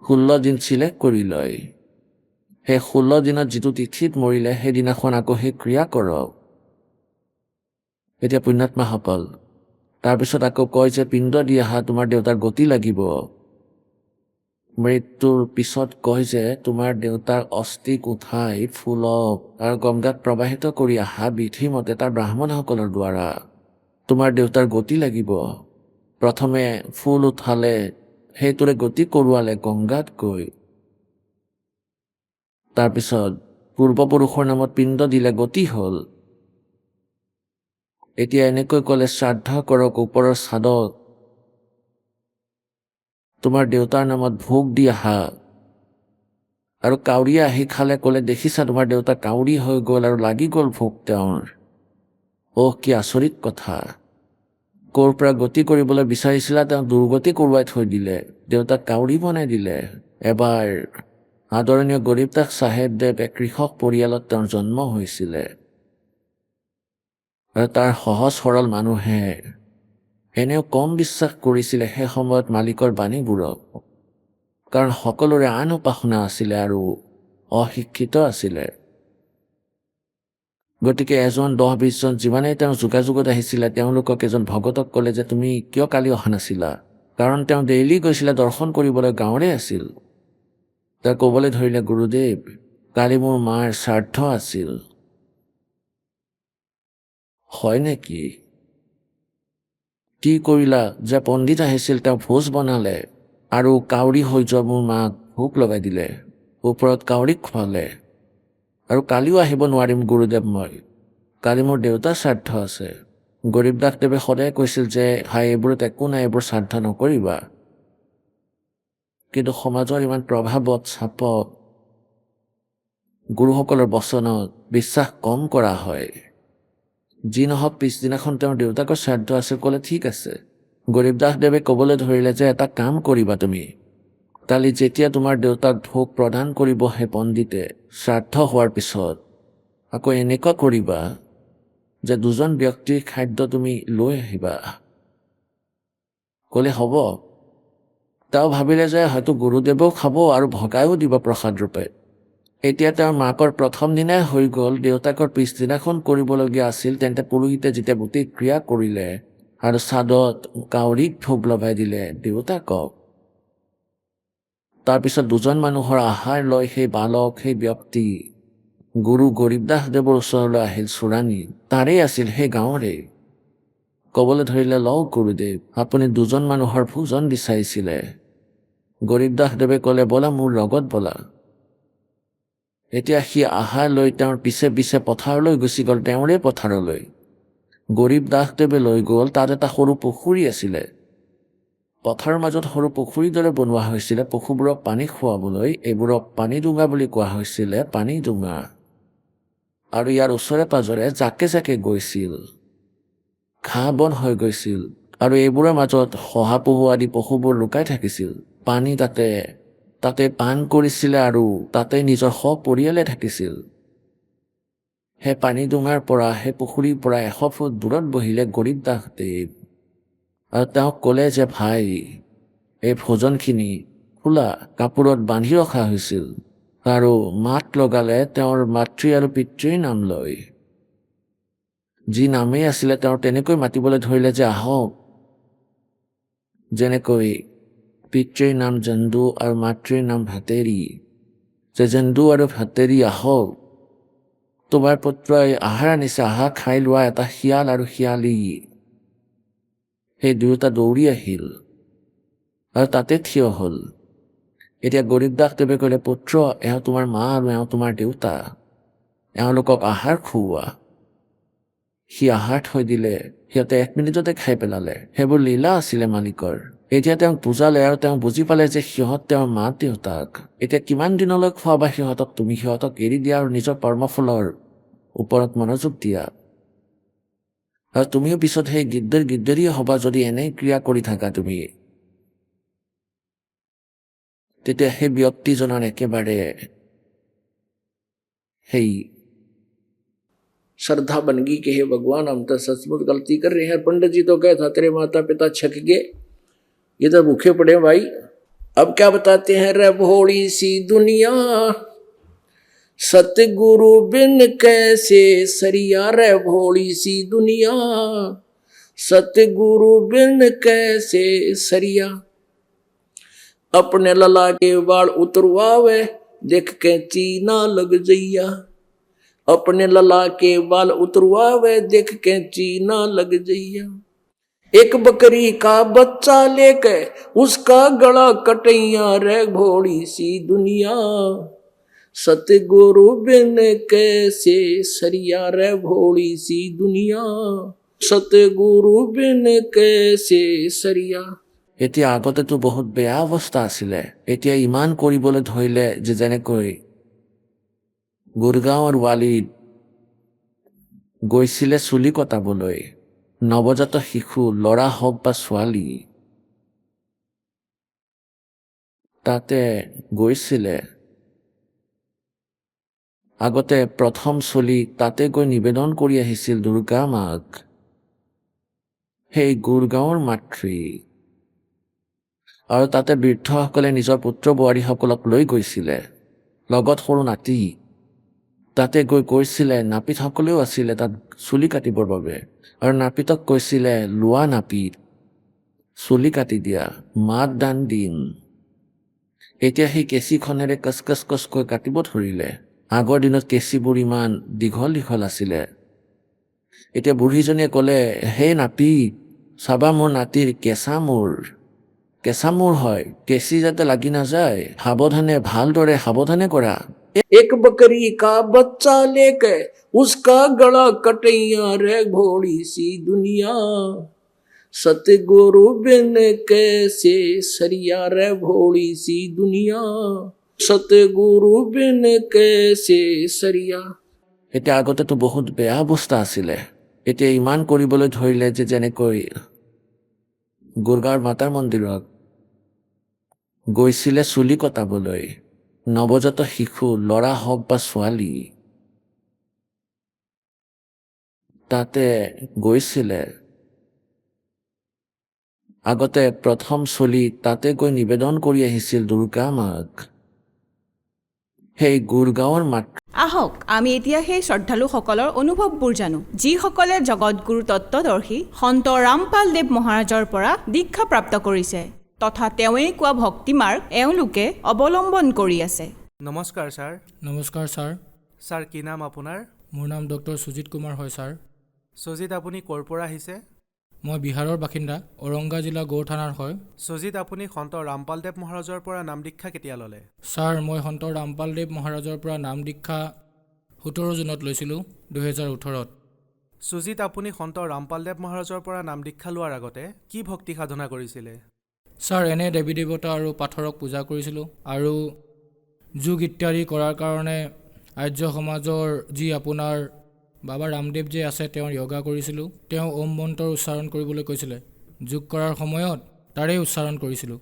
16 দিন চিলেক্ট কৰি লয়। সেই 16 দিনত যিটো তিথিত মৰিলে সেইদিনাখন আকৌ সেই ক্ৰিয়া কৰক। এতিয়া পুণ্যাত্মাসকল, তাৰপিছত আকৌ কয় যে পিণ্ড দি আহা, তোমাৰ দেউতাৰ গতি লাগিব। মৃত্যুৰ পিছত কয় যে তোমাৰ দেউতাৰ অস্থিক উঠাই ফুলক আৰু গংগাত প্ৰবাহিত কৰি আহা বিধিমতে তাৰ ব্ৰাহ্মণসকলৰ দ্বাৰা। তোমাৰ দেউতাৰ গতি লাগিব। প্ৰথমে ফুল উঠালে, সেইটোৰে গতি কৰোৱালে গংগাত গৈ, তাৰপিছত পূৰ্বপুৰুষৰ নামত পিণ্ড দিলে, গতি হ'ল। এতিয়া এনেকৈ ক'লে, শ্ৰাদ্ধ কৰক ওপৰৰ চাদত, তোমাৰ দেউতাৰ নামত ভোগ দি আহা। আৰু কাউৰীয়ে আহি খালে, ক'লে দেখিছা তোমাৰ দেউতা কাউৰী হৈ গ'ল আৰু লাগি গ'ল ভোগ তেওঁৰ। কি আচৰিত কথা। ক'ৰ পৰা গতি কৰিবলৈ বিচাৰিছিলা, তেওঁ দুৰ্গতি কৰোৱাই থৈ দিলে, দেউতাক কাউৰী বনাই দিলে। এবাৰ আদৰণীয় গৰীবদাস চাহেবদেৱ এক কৃষক পৰিয়ালত তেওঁৰ জন্ম হৈছিলে, আৰু তাৰ সহজ সৰল মানুহে এনেও কম বিশ্বাস কৰিছিলে সেই সময়ত মালিকৰ বাণীবোৰক, কাৰণ সকলোৰে আন উপাসনা আছিলে আৰু অশিক্ষিত আছিলে। গতিকে এজন 10-20 জন যিমানেই তেওঁ যোগাযোগত আহিছিলে, তেওঁলোকক এজন ভগতক ক'লে যে তুমি কিয় কালি অহা নাছিলা, কাৰণ তেওঁ ডেইলি গৈছিলে দৰ্শন কৰিবলৈ, গাঁৱৰে আছিল। তেওঁ ক'বলৈ ধৰিলে, গুৰুদেৱ কালি মোৰ মাৰ শ্ৰাদ্ধ আছিল। হয় নেকি? কি কৰিলা? যে পণ্ডিত আহিছিল, তেওঁ ভোজ বনালে আৰু কাউৰী হৈ যোৱা মোৰ মাক ভোক লগাই দিলে, ওপৰত কাউৰীক খোৱালে। আৰু কালিও আহিব নোৱাৰিম গুৰুদেৱ, মই কালি মোৰ দেউতাৰ শ্ৰাদ্ধ আছে। গৰীবদাসদেৱে সদায় কৈছিল যে হাই, এইবোৰত একো নাই, এইবোৰ শ্ৰাদ্ধ নকৰিবা। কিন্তু সমাজৰ ইমান প্ৰভাৱত, চাপত, গুৰুসকলৰ বচনত বিশ্বাস কম কৰা হয়। যি নহওক, পিছদিনাখন তেওঁৰ দেউতাকৰ শ্ৰাদ্ধ আছে, ক'লে ঠিক আছে। গৰীবদাসদেৱে ক'বলৈ ধৰিলে যে এটা কাম কৰিবা, তুমি কালি যেতিয়া তোমাৰ দেউতাক ভোগ প্ৰদান কৰিব সেই পণ্ডিতে শ্ৰাদ্ধ হোৱাৰ পিছত, আকৌ এনেকুৱা কৰিবা যে 2জন ব্যক্তিৰ খাদ্য তুমি লৈ আহিবা। ক'লে হ'ব। তেওঁ ভাবিলে যে হয়তো গুৰুদেৱেও খাব আৰু ভগাইও দিব প্ৰসাদ ৰূপে। এতিয়া তেওঁৰ মাকৰ প্ৰথম দিনাই হৈ গ'ল, দেউতাকৰ পিছদিনাখন কৰিবলগীয়া আছিল। তেন্তে পুৰোহিতে যেতিয়া গোটেই ক্ৰিয়া কৰিলে আৰু চাদত কাউৰীক ভোগ লগাই দিলে দেউতাকক, তাৰপিছত 2জন মানুহৰ আহাৰ লৈ সেই বালক, সেই ব্যক্তি গুৰু গৰীবদাসদেৱৰ ওচৰলৈ আহিল চোৰাণী। তাৰেই আছিল, সেই গাঁৱৰে। ক'বলৈ ধৰিলে, লওক গুৰুদেৱ, আপুনি 2জন মানুহৰ ভোজন বিচাৰিছিলে। গৰীবদাসদেৱে ক'লে, ব'লা মোৰ লগত ব'লা। এতিয়া সি আহাৰ লৈ তেওঁৰ পিছে পিছে পথাৰলৈ গুচি গ'ল, তেওঁৰে পথাৰলৈ। গৰীবদাসদেৱে লৈ গ'ল, তাত এটা সৰু পুখুৰী আছিলে। পথাৰৰ মাজত সৰু পুখুৰীৰ দৰে বনোৱা হৈছিলে পশুবোৰক পানী খুৱাবলৈ। এইবোৰক পানী ডোঙা বুলি কোৱা হৈছিলে, পানী ডোঙা। আৰু ইয়াৰ ওচৰে পাজৰে জাকে জাকে গৈছিল, ঘাঁহ বন হৈ গৈছিল। আৰু এইবোৰৰ মাজত শহাপহু আদি পশুবোৰ লুকাই থাকিছিল। পানী তাতে পান কৰিছিলে আৰু তাতে নিজৰ সপৰিয়ালে থাকিছিল। সেই পানী ডোঙাৰ পৰা, সেই পুখুৰীৰ পৰা 100 ফুট দূৰত বহিলে গৰীবদাসদেৱ আৰু তেওঁক ক'লে যে, ভাই, এই ভোজনখিনি খোলা কাপোৰত বান্ধি ৰখা হৈছিল। আৰু মাত লগালে তেওঁৰ মাতৃ আৰু পিতৃৰ নাম লৈ। যি নামেই আছিলে তেওঁৰ তেনেকৈ মাতিবলৈ ধৰিলে যে, আহক। যেনেকৈ পিতৃৰ নাম জন্দু আৰু মাতৃৰ নাম ভাতেৰী, যে জন্দু আৰু ভাতেৰী আহক, তোমাৰ পুত্ৰই আহাৰ আনিছে, আহা খাই লোৱা। এটা শিয়াল আৰু শিয়ালী, সেই দুয়োটা দৌৰি আহিল আৰু তাতে থিয় হ'ল। এতিয়া গৰীবদাসদেৱে ক'লে, পুত্ৰ, এওঁ তোমাৰ মা আৰু এওঁ তোমাৰ দেউতা, এওঁলোকক আহাৰ খুওৱা। সি আহাৰ থৈ দিলে, সিহঁতে 1 মিনিটতে খাই পেলালে। সেইবোৰ লীলা আছিলে মালিকৰ। এতিয়া তেওঁক বুজালে আৰু তেওঁ বুজি পালে যে সিহঁত তেওঁৰ মা দেউতাক। এতিয়া কিমান দিনলৈ খুৱাবা সিহঁতক তুমি? সিহঁতক এৰি দিয়া আৰু নিজৰ কৰ্মফলৰ ওপৰত মনোযোগ দিয়া। আৰু তুমিও পিছত সেই গিদ্দৰীয়ে হ'বা যদি এনে ক্ৰিয়া কৰি থাকা তুমি। তেতিয়া সেই ব্যক্তিজনৰ একেবাৰে সেই श्रद्धा बन गई कि हे भगवान, हम तो सचमुच गलती कर रहे हैं। पंडित जी तो कहता तेरे माता पिता छक गए, ये तो भूखे पड़े भाई। अब क्या बताते हैं, रे भोली सी दुनिया, सतगुरु बिन कैसे सरिया। रे भोली सी दुनिया, सतगुरु बिन कैसे सरिया। अपने लला के बाल उतरवावे, देख के चीना लग जइया। अपने लला के बाल उतरवावे, देख के चीना लग जइया। एक बकरी का बच्चा लेके उसका गला कटैया। रे भोली सी दुनिया, सतगुरु बिन कैसे सरिया। रे भोली सी दुनिया, सतगुरु बिन कैसे सरिया। এতিয়া আগতেতো বহুত বেয়া অৱস্থা আছিলে, এতিয়া ইমান কৰিবলৈ ধৰিলে যে যেনেকৈ গুৰগাঁৱৰ ৱালীত গৈছিলে চুলি কটাবলৈ, নৱজাত শিশু, ল'ৰা হওক বা ছোৱালী, তাতে গৈছিলে। আগতে প্ৰথম চলি তাতে গৈ নিবেদন কৰি আহিছিল দুৰ্গা মাক, সেই গুৰগাঁৱৰ মাতৃ। আৰু তাতে বৃদ্ধসকলে নিজৰ পুত্ৰ বোৱাৰীসকলক লৈ গৈছিলে, লগত সৰু নাতি। তাতে গৈ কৈছিলে, নাপিতসকলেও আছিলে তাত চুলি কাটিবৰ বাবে। আৰু নাপিতক কৈছিলে, লোৱা নাপিত, চুলি কাটি দিয়া, মাত দান দিন। এতিয়া সেই কেঁচিখনেৰে কচকৈ কাটিব ধৰিলে। আগৰ দিনত কেঁচিবোৰ ইমান দীঘল দীঘল আছিলে। এতিয়া বুঢ়ীজনীয়ে ক'লে, হে নাপিত, চাবা মোৰ নাতিৰ কেঁচা মূৰ হয়, কেঁচি যাতে লাগি নাযায়, সাৱধানে, ভালদৰে সাৱধানে কৰা। एक बकरी का बच्चा लेके उसका गला कटैया। रे भोली सी दुनिया, सतगुरु बिन कैसे सरिया। रे भोली सी दुनिया, सतगुरु बिन कैसे सरिया। এতিয়া আগতেতো বহুত বেয়া অৱস্থা আছিলে, এতিয়া ইমান কৰিবলৈ ধৰিলে যে যেনেকৈ গুৰগাঁৱৰ মাতাৰ মন্দিৰত গৈছিলে চুলি কটাবলৈ, নৱজাত শিশু, ল'ৰা হওক বা ছোৱালী, তাতে গৈছিলে। আগতে প্ৰথম চলি তাতে গৈ নিবেদন কৰি আহিছিল দুৰ্গা মাক, সেই গুৰগাঁৱৰ মাতৃ। আহক আমি এতিয়া সেই শ্ৰদ্ধালুসকলৰ অনুভৱবোৰ জানো, যিসকলে জগতগুৰু তত্ত্বদৰ্শী সন্ত ৰামপাল দেৱ মহাৰাজৰ পৰা দীক্ষা প্ৰাপ্ত কৰিছে তথা তেওঁৱেই কোৱা ভক্তি মাৰ্গ এওঁলোকে অৱলম্বন কৰি আছে। নমস্কাৰ ছাৰ। নমস্কাৰ ছাৰ। ছাৰ কি নাম আপোনাৰ? মোৰ নাম ডক্টৰ সুজিত কুমাৰ হয় ছাৰ। সুজিত আপুনি ক'ৰ পৰা আহিছে? মই বিহাৰৰ বাসিন্দা, ঔৰংগা জিলা গৌৰ থানাৰ হয়। সুজিত আপুনি সন্ত ৰামপালদেৱ মহাৰাজৰ পৰা নাম দীক্ষা কেতিয়া ল'লে? ছাৰ মই সন্ত ৰামপালদেৱ মহাৰাজৰ পৰা নাম দীক্ষা 17 জুনত লৈছিলোঁ 2018-ত। সুজিত আপুনি সন্ত ৰামপালদেৱ মহাৰাজৰ পৰা নাম দীক্ষা লোৱাৰ আগতে কি ভক্তি সাধনা কৰিছিলে? ছাৰ এনে দেৱী দেৱতা আৰু পাথৰক পূজা কৰিছিলোঁ আৰু যোগ ইত্যাদি কৰাৰ কাৰণে আৰ্য সমাজৰ যি আপোনাৰ বাবা ৰামদেৱ যে আছে তেওঁৰ য়োগা কৰিছিলোঁ। তেওঁ ওম মন্ত্ৰৰ উচ্চাৰণ কৰিবলৈ কৈছিলে, যোগ কৰাৰ সময়ত তাৰেই উচ্চাৰণ কৰিছিলোঁ।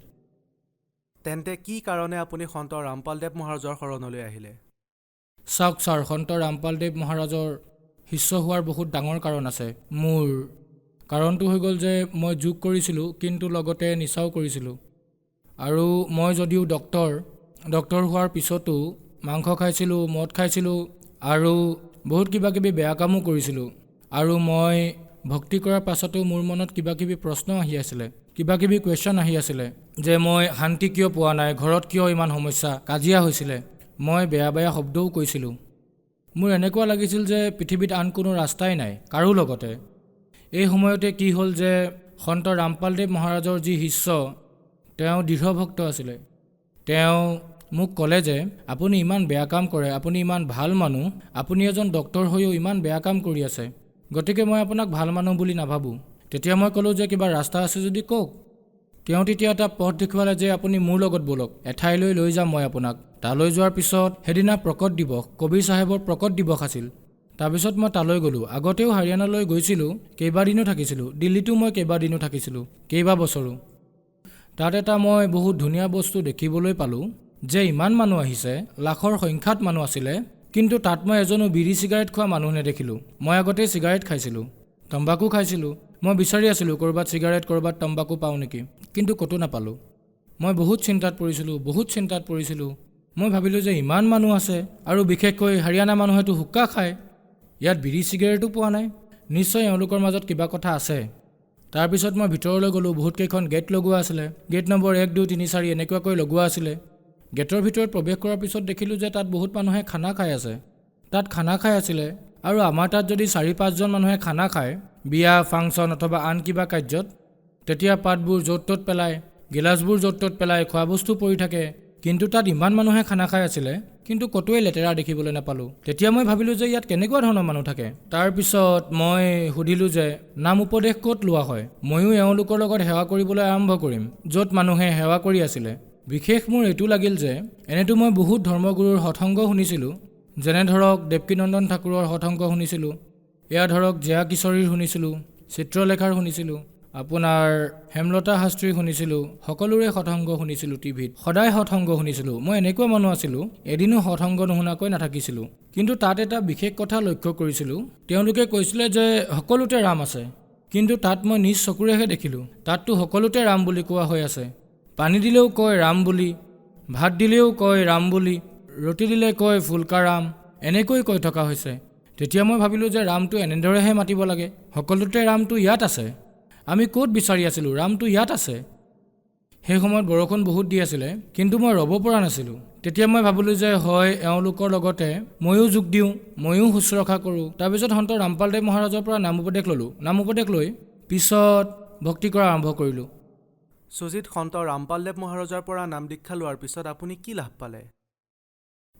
তেন্তে কি কাৰণে আপুনি সন্ত ৰামপালদেৱ মহাৰাজৰ শৰণলৈ আহিলে? চাওক ছাৰ, সন্ত ৰামপালদেৱ মহাৰাজৰ শিষ্য হোৱাৰ বহুত ডাঙৰ কাৰণ আছে। মোৰ কাৰণটো হৈ গ'ল যে মই যোগ কৰিছিলোঁ কিন্তু লগতে নিচাও কৰিছিলোঁ। আৰু মই যদিও ডক্টৰ হোৱাৰ পিছতো মাংস খাইছিলোঁ, মদ খাইছিলোঁ আৰু বহুত কিবা কিবি বেয়া কামো কৰিছিলোঁ। আৰু মই ভক্তি কৰাৰ পাছতো মোৰ মনত কিবা কিবি প্ৰশ্ন আহি আছিলে, কিবা কিবি কুৱেশ্যন আহি আছিলে যে মই শান্তি কিয় পোৱা নাই, ঘৰত কিয় ইমান সমস্যা, কাজিয়া হৈছিলে, মই বেয়া বেয়া শব্দও কৈছিলোঁ। মোৰ এনেকুৱা লাগিছিল যে পৃথিৱীত আন কোনো ৰাস্তাই নাই কাৰো লগতে। এই সময়তে কি হ'ল যে সন্ত ৰামপালদেৱ মহাৰাজৰ যি শিষ্য তেওঁ দৃঢ় ভক্ত আছিলে। তেওঁ মোক ক'লে যে আপুনি ইমান বেয়া কাম কৰে, আপুনি ইমান ভাল মানুহ, আপুনি এজন ডক্টৰ হৈও ইমান বেয়া কাম কৰি আছে, গতিকে মই আপোনাক ভাল মানুহ বুলি নাভাবোঁ। তেতিয়া মই ক'লোঁ যে কিবা ৰাস্তা আছে যদি কওক। তেওঁ তেতিয়া এটা পথ দেখুৱালে যে আপুনি মোৰ লগত ব'লক, এঠাইলৈ লৈ যাম মই আপোনাক। তালৈ যোৱাৰ পিছত সেইদিনা প্ৰকট দিৱস, কবিৰ চাহেবৰ প্ৰকট দিৱস আছিল। তাৰপিছত মই তালৈ গ'লোঁ। আগতেও হাৰিয়ানালৈ গৈছিলোঁ, কেইবাদিনো থাকিছিলোঁ। দিল্লীতো মই কেইবাদিনো থাকিছিলোঁ, কেইবা বছৰো। তাত এটা মই বহুত ধুনীয়া বস্তু দেখিবলৈ পালোঁ যে ইমান মানুহ আহিছে, লাখৰ সংখ্যাত মানুহ আছিলে, কিন্তু তাত মই এজনো বিড়ি চিগাৰেট খোৱা মানুহ নেদেখিলোঁ। মই আগতে চিগাৰেট খাইছিলোঁ, তম্বাকু খাইছিলোঁ। মই বিচাৰি আছিলোঁ ক'ৰবাত চিগাৰেট, ক'ৰবাত তম্বাকু পাওঁ নেকি, কিন্তু ক'তো নাপালোঁ। মই বহুত চিন্তাত পৰিছিলোঁ। মই ভাবিলোঁ যে ইমান মানুহ আছে আৰু বিশেষকৈ হাৰিয়ানা মানুহেতো হুক্কা খায়, ইয়াত বিড়ি চিগাৰেটো পোৱা নাই, নিশ্চয় এওঁলোকৰ মাজত কিবা কথা আছে। তাৰপিছত মই ভিতৰলৈ গ'লোঁ। বহুতকেইখন গেট লগোৱা আছিলে, গেট নম্বৰ 1, 2, 3, 4 এনেকুৱাকৈ লগোৱা আছিলে। গেটৰ ভিতৰত প্ৰৱেশ কৰাৰ পিছত দেখিলোঁ যে তাত বহুত মানুহে খানা খাই আছে। তাত খানা খাই আছিলে আৰু আমাৰ তাত যদি 4-5জন মানুহে খানা খায় বিয়া, ফাংচন অথবা আন কিবা কাৰ্যত, তেতিয়া পাতবোৰ য'ত ত'ত পেলায়, গিলাচবোৰ য'ত ত'ত পেলায়, খোৱা বস্তু পৰি থাকে। কিন্তু তাত ইমান মানুহে খানা খাই আছিলে, কিন্তু ক'তোৱে লেতেৰা দেখিবলৈ নাপালোঁ। তেতিয়া মই ভাবিলোঁ যে ইয়াত কেনেকুৱা ধৰণৰ মানুহ থাকে। তাৰপিছত মই সুধিলোঁ যে নাম উপদেশ ক'ত লোৱা হয়, ময়ো এওঁলোকৰ লগত সেৱা কৰিবলৈ আৰম্ভ কৰিম য'ত মানুহে সেৱা কৰি আছিলে। বিশেষ মোৰ এইটো লাগিল যে এনেতো মই বহুত ধৰ্মগুৰুৰ সৎসংগ শুনিছিলোঁ, যেনে ধৰক দেৱকীনন্দন ঠাকুৰৰ সৎসংগ শুনিছিলোঁ, এয়া ধৰক জয়া কিশোৰীৰ শুনিছিলোঁ, চিত্ৰলেখাৰ শুনিছিলোঁ, আপোনাৰ হেমলতা শাস্ত্ৰীৰ শুনিছিলোঁ, সকলোৰে সৎসংগ শুনিছিলোঁ। টিভিত সদায় সৎসংগ শুনিছিলোঁ। মই এনেকুৱা মানুহ আছিলোঁ, এদিনো সৎসংগ নুশুনাকৈ নাথাকিছিলোঁ। কিন্তু তাত এটা বিশেষ কথা লক্ষ্য কৰিছিলোঁ, তেওঁলোকে কৈছিলে যে সকলোতে ৰাম আছে, কিন্তু তাত মই নিজ চকুৰেহে দেখিলোঁ তাততো সকলোতে ৰাম বুলি কোৱা হৈ আছে। পানী দিলেও কয় ৰাম বুলি, ভাত দিলেও কয় ৰাম বুলি, ৰুটি দিলে কয় ফুলকা ৰাম, এনেকৈ কৈ থকা হৈছে। তেতিয়া মই ভাবিলোঁ যে ৰামটো এনেদৰেহে মাতিব লাগে, সকলোতে ৰামটো ইয়াত আছে, আমি ক'ত বিচাৰি আছিলোঁ, ৰামটো ইয়াত আছে। সেই সময়ত বৰষুণ বহুত দি আছিলে, কিন্তু মই ৰ'ব পৰা নাছিলোঁ। তেতিয়া মই ভাবিলোঁ যে হয় এওঁলোকৰ লগতে ময়ো যোগ দিওঁ, ময়ো শুশ্ৰূষা কৰোঁ। তাৰপিছত সন্ত ৰামপালদেৱ মহাৰাজৰ পৰা নাম উপদেশ ল'লোঁ। নাম উপদেশ লৈ পিছত ভক্তি কৰা আৰম্ভ কৰিলোঁ। সুজিত, সন্ত ৰামপালদেৱ মহাৰাজৰ পৰা নাম দীক্ষা লোৱাৰ পিছত আপুনি কি লাভ পালে?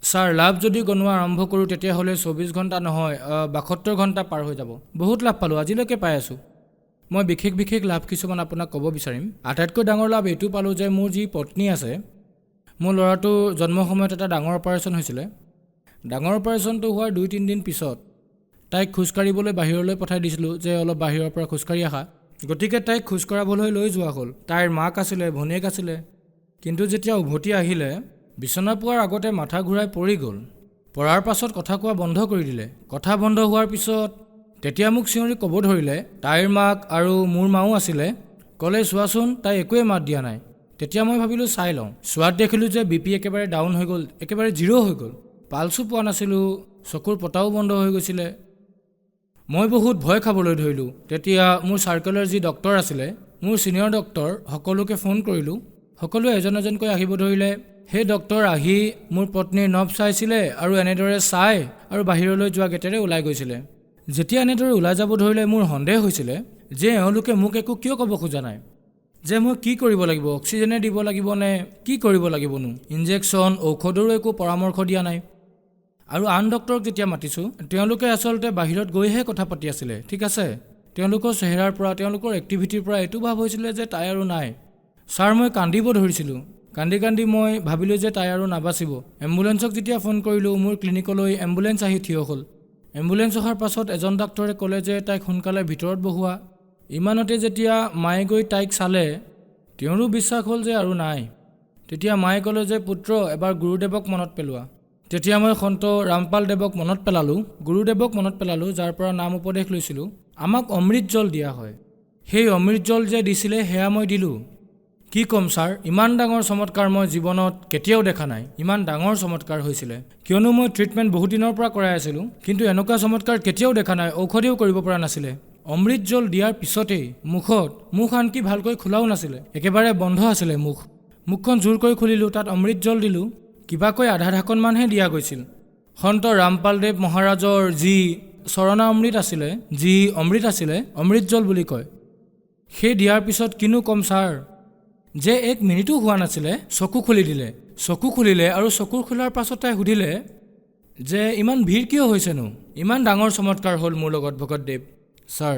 ছাৰ, লাভ যদি গণোৱা আৰম্ভ কৰোঁ তেতিয়াহ'লে 24 ঘণ্টা নহয় 72 ঘণ্টা পাৰ হৈ যাব। বহুত লাভ পালোঁ, আজিলৈকে পাই আছোঁ। মই বিশেষ লাভ কিছুমান আপোনাক ক'ব বিচাৰিম। আটাইতকৈ ডাঙৰ লাভ এইটো পালোঁ যে মোৰ যি পত্নী আছে, মোৰ ল'ৰাটোৰ জন্মৰ সময়ত এটা ডাঙৰ অপাৰেশ্যন হৈছিলে। ডাঙৰ অপাৰেশ্যনটো হোৱাৰ 2-3 দিন পিছত তাইক খোজকাঢ়িবলৈ বাহিৰলৈ পঠাই দিছিলোঁ যে অলপ বাহিৰৰ পৰা খোজকাঢ়ি আহা। গতিকে তাইক খোজকঢ়াবলৈ লৈ যোৱা হ'ল। তাইৰ মাক আছিলে, ভনীয়েক আছিলে। কিন্তু যেতিয়া উভতি আহিলে, বিচনা পোৱাৰ আগতে মাথা ঘূৰাই পৰি গ'ল। পৰাৰ পাছত কথা কোৱা বন্ধ কৰি দিলে। কথা বন্ধ হোৱাৰ পিছত তেতিয়া মোক চিঞৰি ক'ব ধৰিলে, তাইৰ মাক আৰু মোৰ মাও আছিলে, ক'লে চোৱাচোন তাই একোৱে মাত দিয়া নাই। তেতিয়া মই ভাবিলোঁ চাই লওঁ। চোৱাত দেখিলোঁ যে BP একেবাৰে ডাউন হৈ গ'ল, একেবাৰে 0 হৈ গ'ল। পালচো পোৱা নাছিলোঁ, চকুৰ পতাও বন্ধ হৈ গৈছিলে। মই বহুত ভয় খাবলৈ ধৰিলোঁ। তেতিয়া মোৰ চাৰ্কেলৰ যি ডক্টৰ আছিলে, মোৰ ছিনিয়ৰ ডক্টৰ, সকলোকে ফোন কৰিলোঁ। সকলোৱে এজন এজনকৈ আহিব ধৰিলে। সেই ডক্তৰ আহি মোৰ পত্নীৰ নখ চাইছিলে আৰু এনেদৰে চাই আৰু বাহিৰলৈ যোৱা গেটেৰে ওলাই গৈছিলে। যেতিয়া এনেদৰে ওলাই যাব ধৰিলে মোৰ সন্দেহ হৈছিলে যে এওঁলোকে মোক একো কিয় ক'ব খোজা নাই, যে মই কি কৰিব লাগিব, অক্সিজেনে দিব লাগিব নে কি কৰিব লাগিবনো। ইনজেকশ্যন ঔষধৰো একো পৰামৰ্শ দিয়া নাই। আৰু আন ডক্তৰক যেতিয়া মাতিছোঁ তেওঁলোকে আচলতে বাহিৰত গৈহে কথা পাতি আছিলে। ঠিক আছে, তেওঁলোকৰ চেহেৰাৰ পৰা তেওঁলোকৰ এক্টিভিটিৰ পৰা এইটো ভাৱ হৈছিলে যে তাই আৰু নাই। ছাৰ মই কান্দিব ধৰিছিলোঁ। কান্দি কান্দি মই ভাবিলোঁ যে তাই আৰু নাবাচিব। এম্বুলেঞ্চক যেতিয়া ফোন কৰিলোঁ মোৰ ক্লিনিকলৈ এম্বুলেঞ্চ আহি থিয় হ'ল। এম্বুলেঞ্চ অহাৰ পাছত এজন ডাক্তৰে ক'লে যে তাইক সোনকালে ভিতৰত বহোৱা। ইমানতে যেতিয়া মায়ে গৈ তাইক চালে তেওঁৰো বিশ্বাস হ'ল যে আৰু নাই। তেতিয়া মায়ে ক'লে যে পুত্ৰ এবাৰ গুৰুদেৱক মনত পেলোৱা। তেতিয়া মই সন্ত ৰামপাল দেৱক মনত পেলালোঁ, গুৰুদেৱক মনত পেলালোঁ, যাৰ পৰা নাম উপদেশ লৈছিলোঁ। আমাক অমৃত জল দিয়া হয়, সেই অমৃত জল যে দিছিলে সেয়া মই দিলোঁ। কি ক'ম ছাৰ, ইমান ডাঙৰ চমৎকাৰ মই জীৱনত কেতিয়াও দেখা নাই। ইমান ডাঙৰ চমৎকাৰ হৈছিলে, কিয়নো মই ট্ৰিটমেণ্ট বহুত দিনৰ পৰা কৰাই আছিলোঁ, কিন্তু এনেকুৱা চমৎকাৰ কেতিয়াও দেখা নাই। ঔষধেও কৰিব পৰা নাছিলে। অমৃত জল দিয়াৰ পিছতেই মুখ আনকি ভালকৈ খোলাও নাছিলে, একেবাৰে বন্ধ আছিলে মুখখন জোৰ কৰি খুলিলোঁ, তাত অমৃত জল দিলোঁ। কিবাকৈ আধা ঢাকনমানহে দিয়া গৈছিল। সন্ত ৰামপালদেৱ মহাৰাজৰ যি চৰণা অমৃত আছিলে, যি অমৃত আছিলে, অমৃত জল বুলি কয়, সেই দিয়াৰ পিছত কিনো ক'ম ছাৰ, যে 1 মিনিটো হোৱা নাছিলে চকু খুলি দিলে। চকু খুলিলে আৰু চকু খোলাৰ পাছত তাই সুধিলে যে ইমান ভিৰ কিয় হৈছেনো, ইমান ডাঙৰ চমৎকাৰ হ'ল মোৰ লগত ভগতদেৱ। ছাৰ,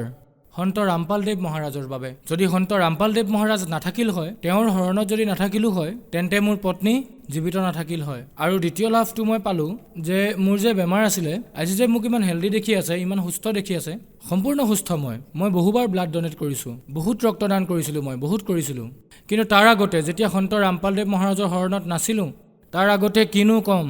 সন্ত ৰামপালদেৱ মহাৰাজৰ বাবে। যদি সন্ত ৰামপালদেৱ মহাৰাজ নাথাকিল হয়, তেওঁৰ শৰণত যদি নাথাকিলোঁ হয়, তেন্তে মোৰ পত্নী জীৱিত নাথাকিল হয়। আৰু দ্বিতীয় লাভটো মই পালোঁ যে মোৰ যে বেমাৰ আছিলে, আজি যে মোক ইমান হেল্ডি দেখি আছে, ইমান সুস্থ দেখি আছে, সম্পূৰ্ণ সুস্থ মই বহুবাৰ ব্লাড ডনেট কৰিছোঁ, বহুত ৰক্তদান কৰিছিলোঁ, মই বহুত কৰিছিলোঁ। কিন্তু তাৰ আগতে যেতিয়া সন্ত ৰামপালদেৱ মহাৰাজৰ শৰণত নাছিলোঁ, তাৰ আগতে কিনো ক'ম,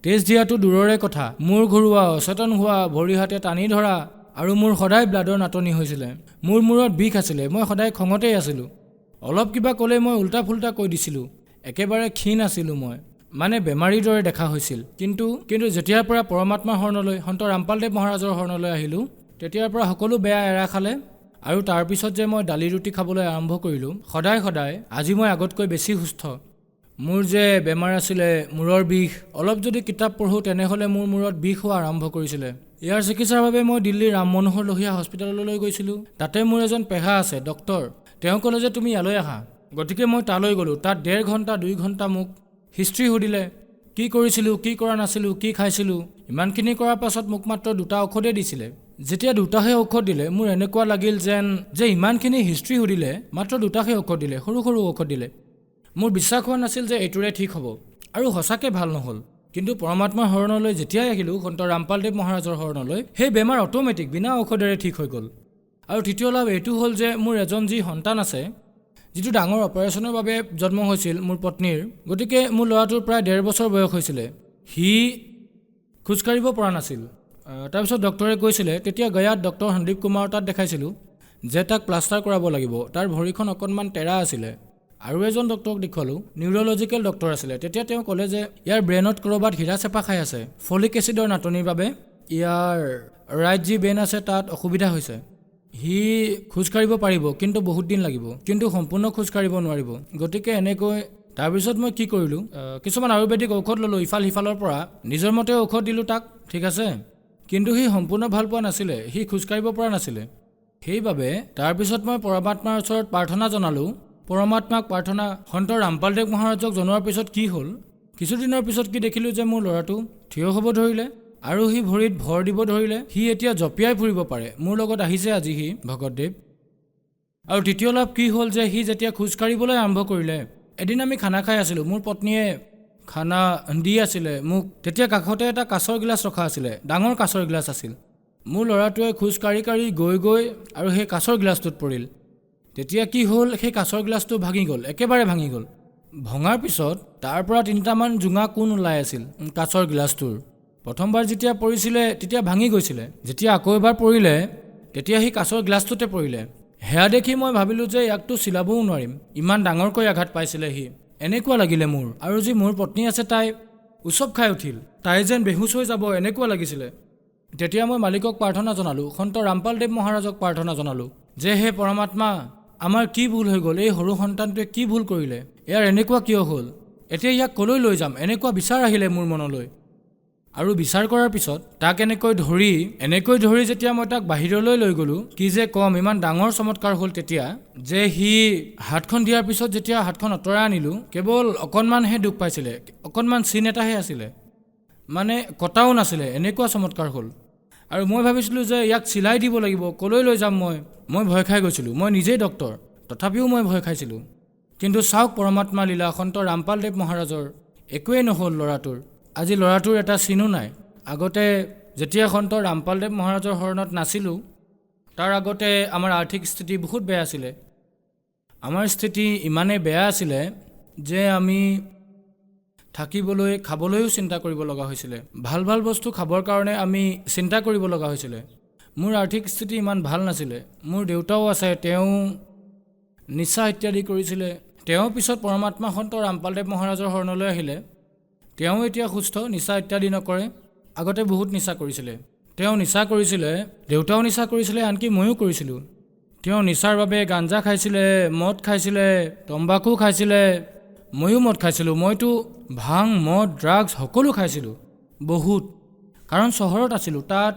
তেজ দিয়াটো দূৰৰে কথা, মূৰ ঘূৰোৱা, অচেতন হোৱা, ভৰি হাতে টানি ধৰা, আৰু মোৰ সদায় ব্লাডৰ নাটনি হৈছিলে। মোৰ মূৰত বিষ আছিলে, মই সদায় খঙতেই আছিলোঁ। অলপ কিবা ক'লে মই উল্টা ফুল্টা কৈ দিছিলোঁ। একেবাৰে ক্ষীণ আছিলোঁ মই, মানে বেমাৰীৰ দৰে দেখা হৈছিল। কিন্তু যেতিয়াৰ পৰা পৰমাত্মাৰ শৰণলৈ, সন্ত ৰামপালদেৱ মহাৰাজৰ শৰণলৈ আহিলোঁ, তেতিয়াৰ পৰা সকলো বেয়া এৰা খালে। আৰু তাৰপিছত যে মই দালি ৰুটি খাবলৈ আৰম্ভ কৰিলোঁ, সদায় আজি মই আগতকৈ বেছি সুস্থ। মোৰ যে বেমাৰ আছিলে মূৰৰ বিষ, অলপ যদি কিতাপ পঢ়োঁ তেনেহ'লে মোৰ মূৰত বিষ হোৱা আৰম্ভ কৰিছিলে। ইয়াৰ চিকিৎসাৰ বাবে মই দিল্লীৰ ৰাম মনোহৰ লোহিয়া হস্পিটেললৈ গৈছিলোঁ। তাতে মোৰ এজন পেহা আছে ডক্তৰ, তেওঁ ক'লে যে তুমি ইয়ালৈ আহা। গতিকে মই তালৈ গ'লোঁ। তাত 1.5 ঘণ্টা 2 ঘণ্টা মোক হিষ্ট্ৰী সুধিলে, কি কৰিছিলোঁ, কি কৰা নাছিলোঁ, কি খাইছিলোঁ। ইমানখিনি কৰাৰ পাছত মোক মাত্ৰ 2টা ঔষধে দিছিলে। যেতিয়া 2টাহে ঔষধ দিলে মোৰ এনেকুৱা লাগিল যে ইমানখিনি হিষ্ট্ৰী সুধিলে মাত্ৰ 2টাহে ঔষধ দিলে, সৰু ঔষধ দিলে। মোৰ বিশ্বাস হোৱা নাছিল যে এইটোৰে ঠিক হ'ব, আৰু সঁচাকৈ ভাল নহ'ল। কিন্তু পৰমাত্মাৰ শৰণলৈ যেতিয়াই আহিলোঁ, সন্ত ৰামপালদেৱ মহাৰাজৰ শৰণলৈ, সেই বেমাৰ অট'মেটিক বিনা ঔষধেৰে ঠিক হৈ গ'ল। আৰু তৃতীয় লাভ এইটো হ'ল যে মোৰ এজন যি সন্তান আছে, যিটো ডাঙৰ অপাৰেশ্যনৰ বাবে জন্ম হৈছিল মোৰ পত্নীৰ, গতিকে মোৰ ল'ৰাটোৰ প্ৰায় 1.5 বছৰ বয়স হৈছিলে। সি খোজকাঢ়িব পৰা নাছিল। তাৰপিছত ডক্টৰে কৈছিলে, তেতিয়া গয়াত ডক্টৰ সন্দীপ কুমাৰৰ তাত দেখাইছিলোঁ যে তাক প্লাষ্টাৰ কৰাব লাগিব, তাৰ ভৰিখন অকণমান টেৰা আছিলে। আৰু এজন ডক্টৰক দেখুৱালোঁ, নিউৰলজিকেল ডক্টৰ আছিলে। তেতিয়া তেওঁ ক'লে যে ইয়াৰ ব্ৰেইনত ক'ৰবাত হীৰা চেপা খাই আছে, ফলিক এচিডৰ নাটনিৰ বাবে ইয়াৰ ৰাইট যি ব্ৰেইন আছে তাত অসুবিধা হৈছে। সি খোজকাঢ়িব পাৰিব, কিন্তু বহুত দিন লাগিব, কিন্তু সম্পূৰ্ণ খোজকাঢ়িব নোৱাৰিব। গতিকে এনেকৈ তাৰপিছত মই কি কৰিলোঁ, কিছুমান আয়ুৰ্বেদিক ঔষধ ল'লোঁ ইফাল সিফালৰ পৰা, নিজৰ মতে ঔষধ দিলোঁ তাক, ঠিক আছে। কিন্তু সি সম্পূৰ্ণ ভাল পোৱা নাছিলে, সি খোজকাঢ়িব পৰা নাছিলে। সেইবাবে তাৰপিছত মই পৰমাত্মাৰ ওচৰত প্ৰাৰ্থনা জনালোঁ। পৰমাত্মাক প্ৰাৰ্থনা সন্ত ৰামপালদেৱ মহাৰাজক জনোৱাৰ পিছত কি হ'ল, কিছুদিনৰ পিছত কি দেখিলোঁ যে মোৰ ল'ৰাটো থিয় হ'ব ধৰিলে, আৰু সি ভৰিত ভৰ দিব ধৰিলে। সি এতিয়া জঁপিয়াই ফুৰিব পাৰে। মোৰ লগত আহিছে আজি সি ভগতদেৱ। আৰু তৃতীয় লাভ কি হ'ল যে সি যেতিয়া খোজকাঢ়িবলৈ আৰম্ভ কৰিলে, এদিন আমি খানা খাই আছিলোঁ, মোৰ পত্নীয়ে খানা দি আছিলে মোক। তেতিয়া কাষতে এটা কাঁচৰ গিলাচ ৰখা আছিলে, ডাঙৰ কাঁচৰ গিলাচ আছিল। মোৰ ল'ৰাটোৱে খোজকাঢ়ি গৈ আৰু সেই কাঁচৰ গিলাচটোত পৰিল। তেতিয়া কি হ'ল, সেই কাঁচৰ গিলাচটো ভাঙি গ'ল, একেবাৰে ভাঙি গ'ল। ভঙাৰ পিছত তাৰ পৰা 3টামান জোঙা কোণ ওলাই আছিল কাঁচৰ গিলাচটোৰ। প্ৰথমবাৰ যেতিয়া পৰিছিলে তেতিয়া ভাঙি গৈছিলে, যেতিয়া আকৌ এবাৰ পৰিলে তেতিয়া সি কাঁচৰ গিলাচটোতে পৰিলে। সেয়া দেখি মই ভাবিলোঁ যে ইয়াকতো চিলাবও নোৱাৰিম, ইমান ডাঙৰকৈ আঘাত পাইছিলে সি, এনেকুৱা লাগিলে মোৰ। আৰু যি মোৰ পত্নী আছে তাই উচপ খাই উঠিল, তাই যেন বেহুচ হৈ যাব এনেকুৱা লাগিছিলে। তেতিয়া মই মালিকক প্ৰাৰ্থনা জনালোঁ, সন্ত ৰামপালদেৱ মহাৰাজক প্ৰাৰ্থনা জনালোঁ যে হে পৰমাত্মা, আমাৰ কি ভুল হৈ গ'ল, এই সৰু সন্তানটোৱে কি ভুল কৰিলে, ইয়াৰ এনেকুৱা কিয় হ'ল। এতিয়া ইয়াক কলৈ লৈ যাম এনেকুৱা বিচাৰ আহিলে মোৰ মনলৈ আৰু বিচাৰ কৰাৰ পিছত তাক এনেকৈ ধৰি যেতিয়া মই তাক বাহিৰলৈ লৈ গ'লোঁ কি যে কম ইমান ডাঙৰ চমৎকাৰ হ'ল তেতিয়া যে সি হাতখন দিয়াৰ পিছত যেতিয়া হাতখন আঁতৰাই আনিলোঁ কেৱল অকণমানহে দুখ পাইছিলে অকণমান চিন এটাহে আছিলে মানে কটাও নাছিলে এনেকুৱা চমৎকাৰ হ'ল আৰু মই ভাবিছিলোঁ যে ইয়াক চিলাই দিব লাগিব কলৈ লৈ যাম মই ভয় খাই গৈছিলোঁ মই নিজেই ডক্তৰ তথাপিও মই ভয় খাইছিলোঁ কিন্তু চাওক পৰমাত্মা লীলা সন্ত ৰামপালদেৱ মহাৰাজৰ একোৱেই নহ'ল ল'ৰাটোৰ আজি ল'ৰাটোৰ এটা চিনো নাই আগতে যেতিয়া সন্ত ৰামপালদেৱ মহাৰাজৰ শৰণত নাছিলোঁ তাৰ আগতে আমাৰ আৰ্থিক স্থিতি বহুত বেয়া আছিলে আমাৰ স্থিতি ইমানেই বেয়া আছিলে যে আমি থাকিবলৈ খাবলৈও চিন্তা কৰিব লগা হৈছিলে ভাল ভাল বস্তু খাবৰ কাৰণে আমি চিন্তা কৰিব লগা হৈছিলে মোৰ আৰ্থিক স্থিতি ইমান ভাল নাছিলে মোৰ দেউতাও আছে তেওঁ নিচা ইত্যাদি কৰিছিলে তেওঁ পিছত পৰমাত্মা সন্ত ৰামপালদেৱ মহাৰাজৰ শৰণলৈ আহিলে তেওঁ এতিয়া সুস্থ নিচা ইত্যাদি নকৰে আগতে বহুত নিচা কৰিছিলে তেওঁ নিচা কৰিছিলে দেউতাও নিচা কৰিছিলে আনকি ময়ো কৰিছিলোঁ তেওঁ নিচাৰ বাবে গাঞ্জা খাইছিলে মদ খাইছিলে তম্বাকু খাইছিলে ময়ো মদ খাইছিলোঁ মইতো ভাং মদ ড্ৰাগছ সকলো খাইছিলোঁ বহুত কাৰণ চহৰত আছিলোঁ তাত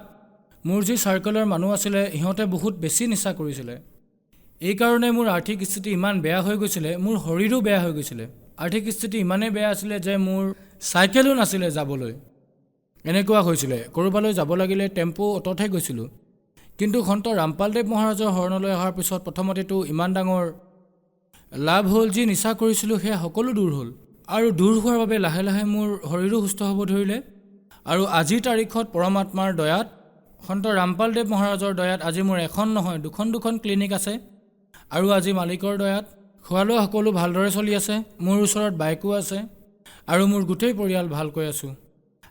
মোৰ যি চাৰ্কলৰ মানুহ আছিলে সিহঁতে বহুত বেছি নিচা কৰিছিলে এইকাৰণে মোৰ আৰ্থিক স্থিতি ইমান বেয়া হৈ গৈছিলে মোৰ শৰীৰো বেয়া হৈ গৈছিলে আৰ্থিক স্থিতি ইমানেই বেয়া আছিলে যে মোৰ চাইকেলো নাছিলে যাবলৈ এনেকুৱা হৈছিলে ক'ৰবালৈ যাব লাগিলে টেম্পু অটতহে গৈছিলোঁ কিন্তু সন্ত ৰামপালদেৱ মহাৰাজৰ শৰণলৈ অহাৰ পিছত প্ৰথমতেতো ইমান ডাঙৰ লাভ হ'ল যি নিচা কৰিছিলোঁ সেয়া সকলো দূৰ হ'ল আৰু দূৰ হোৱাৰ বাবে লাহে লাহে মোৰ শৰীৰো সুস্থ হ'ব ধৰিলে আৰু আজিৰ তাৰিখত পৰমাত্মাৰ দয়াত সন্ত ৰামপালদেৱ মহাৰাজৰ দয়াত আজি মোৰ এখন নহয় দুখন ক্লিনিক আছে আৰু আজি মালিকৰ দয়াত খোৱা লোৱা সকলো ভালদৰে চলি আছে মোৰ ওচৰত বাইকো আছে আৰু মোৰ গোটেই পৰিয়াল ভালকৈ আছোঁ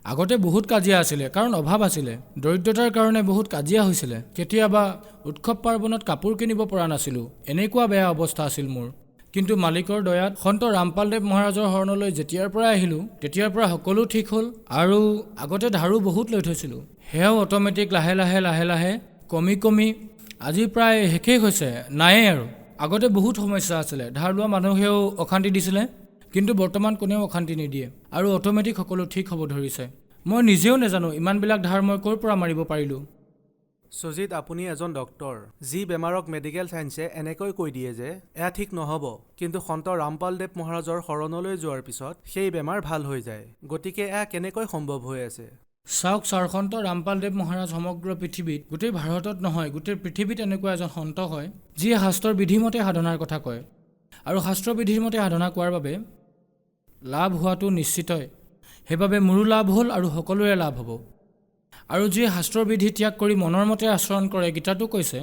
আগতে বহুত কাজিয়া আছিলে কাৰণ অভাৱ আছিলে দৰিদ্ৰতাৰ কাৰণে বহুত কাজিয়া হৈছিলে কেতিয়াবা উৎসৱ পাৰ্বণত কাপোৰ কিনিব পৰা নাছিলোঁ এনেকুৱা বেয়া অৱস্থা আছিল মোৰ কিন্তু মালিকৰ দয়াত সন্ত ৰামপালদেৱ মহাৰাজৰ শৰণলৈ যেতিয়াৰ পৰা আহিলোঁ তেতিয়াৰ পৰা সকলো ঠিক হ'ল আৰু আগতে ধাৰো বহুত লৈ থৈছিলোঁ সেয়াও অট'মেটিক লাহে লাহে কমি আজি প্ৰায় শেষেই হৈছে নায়েই আৰু আগতে বহুত সমস্যা আছিলে ধাৰ লোৱা মানুহেও অশান্তি দিছিলে কিন্তু বৰ্তমান কোনেও অশান্তি নিদিয়ে আৰু অট'মেটিক সকলো ঠিক হ'ব ধৰিছে মই নিজেও নাজানো ইমানবিলাক ধাৰ মই ক'ৰ পৰা মাৰিব পাৰিলোঁ সুজিত আপুনি এজন ডক্তৰ যি বেমাৰক মেডিকেল চায়েন্সে এনেকৈ কৈ দিয়ে যে এয়া ঠিক নহ'ব কিন্তু সন্ত ৰামপালদেৱ মহাৰাজৰ শৰণলৈ যোৱাৰ পিছত সেই বেমাৰ ভাল হৈ যায় গতিকে এয়া কেনেকৈ সম্ভৱ হৈ আছে চাওক ছাৰ সন্ত ৰামপালদেৱ মহাৰাজ সমগ্ৰ পৃথিৱীত গোটেই ভাৰতত নহয় গোটেই পৃথিৱীত এনেকুৱা এজন সন্ত হয় যিয়ে শাস্ত্ৰৰ বিধিমতে সাধনাৰ কথা কয় আৰু শাস্ত্ৰৰ বিধিৰ মতে সাধনা কোৱাৰ বাবে লাভ হোৱাটো নিশ্চিতই সেইবাবে মোৰো লাভ হ'ল আৰু সকলোৰে লাভ হ'ব আৰু যিয়ে শাস্ত্ৰৰ বিধি ত্যাগ কৰি মনৰ মতে আচৰণ কৰে গীতাটো কৈছে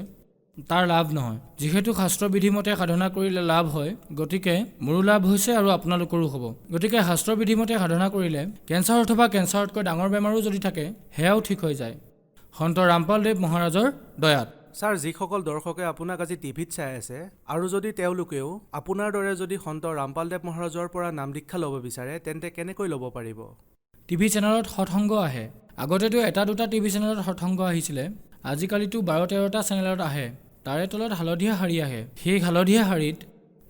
তাৰ লাভ নহয় যিহেতু শাস্ত্ৰৰ বিধিমতে সাধনা কৰিলে লাভ হয় গতিকে মোৰো লাভ হৈছে আৰু আপোনালোকৰো হ'ব গতিকে শাস্ত্ৰৰ বিধিমতে সাধনা কৰিলে কেঞ্চাৰ অথবা কেঞ্চাৰতকৈ ডাঙৰ বেমাৰো যদি থাকে সেয়াও ঠিক হৈ যায় সন্ত ৰামপালদেৱ মহাৰাজৰ দয়াত ছাৰ যিসকল দৰ্শকে আপোনাক আজি টিভিত চাই আছে আৰু যদি তেওঁলোকেও আপোনাৰ দৰে যদি সন্ত ৰামপালদেৱ মহাৰাজৰ পৰা নাম দীক্ষা ল'ব বিচাৰে তেন্তে কেনেকৈ ল'ব পাৰিব টিভি চেনেলত সৎসংগ আহে আগতেতো এটা দুটা টিভি চেনেলত সৎসংগ আহিছিলে আজিকালিতো 12-13টা চেনেলত আহে তাৰে তলত হালধীয়া শাৰী আহে সেই হালধীয়া শাৰীত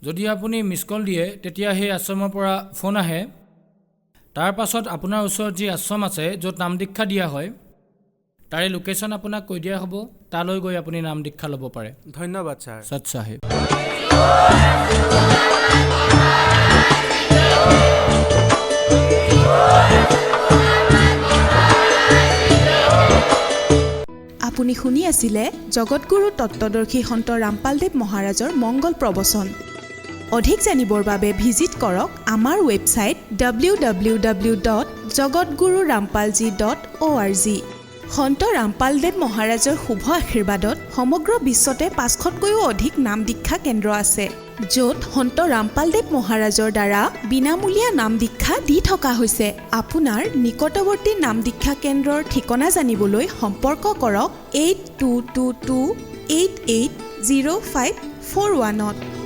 যদি আপুনি মিছ কল দিয়ে তেতিয়া সেই আশ্ৰমৰ পৰা ফোন আহে তাৰ পাছত আপোনাৰ ওচৰত যি আশ্ৰম আছে য'ত নাম দীক্ষা দিয়া হয় তাৰে লোকেশ্যন আপোনাক কৈ দিয়া হ'ব তালৈ গৈ আপুনি নাম দীক্ষা ল'ব পাৰে ধন্যবাদ ছাৰ সৎ সাহেব আপুনি শুনি আছিলে জগতগুৰু তত্ত্বদৰ্শী সন্ত ৰামপালদেৱ মহাৰাজৰ মংগল প্ৰবচন অধিক জানিবৰ বাবে ভিজিট কৰক আমাৰ ৱেবছাইট www.jagatgururampalji.org সন্ত ৰামপালদেৱ মহাৰাজৰ শুভ আশীৰ্বাদত সমগ্ৰ বিশ্বতে 500তকৈও অধিক নাম দীক্ষা কেন্দ্ৰ আছে য'ত সন্ত ৰামপালদেৱ মহাৰাজৰ দ্বাৰা বিনামূলীয়া নাম দীক্ষা দি থকা হৈছে আপোনাৰ নিকটৱৰ্তী নাম দীক্ষা কেন্দ্ৰৰ ঠিকনা জানিবলৈ সম্পৰ্ক কৰক 8222880541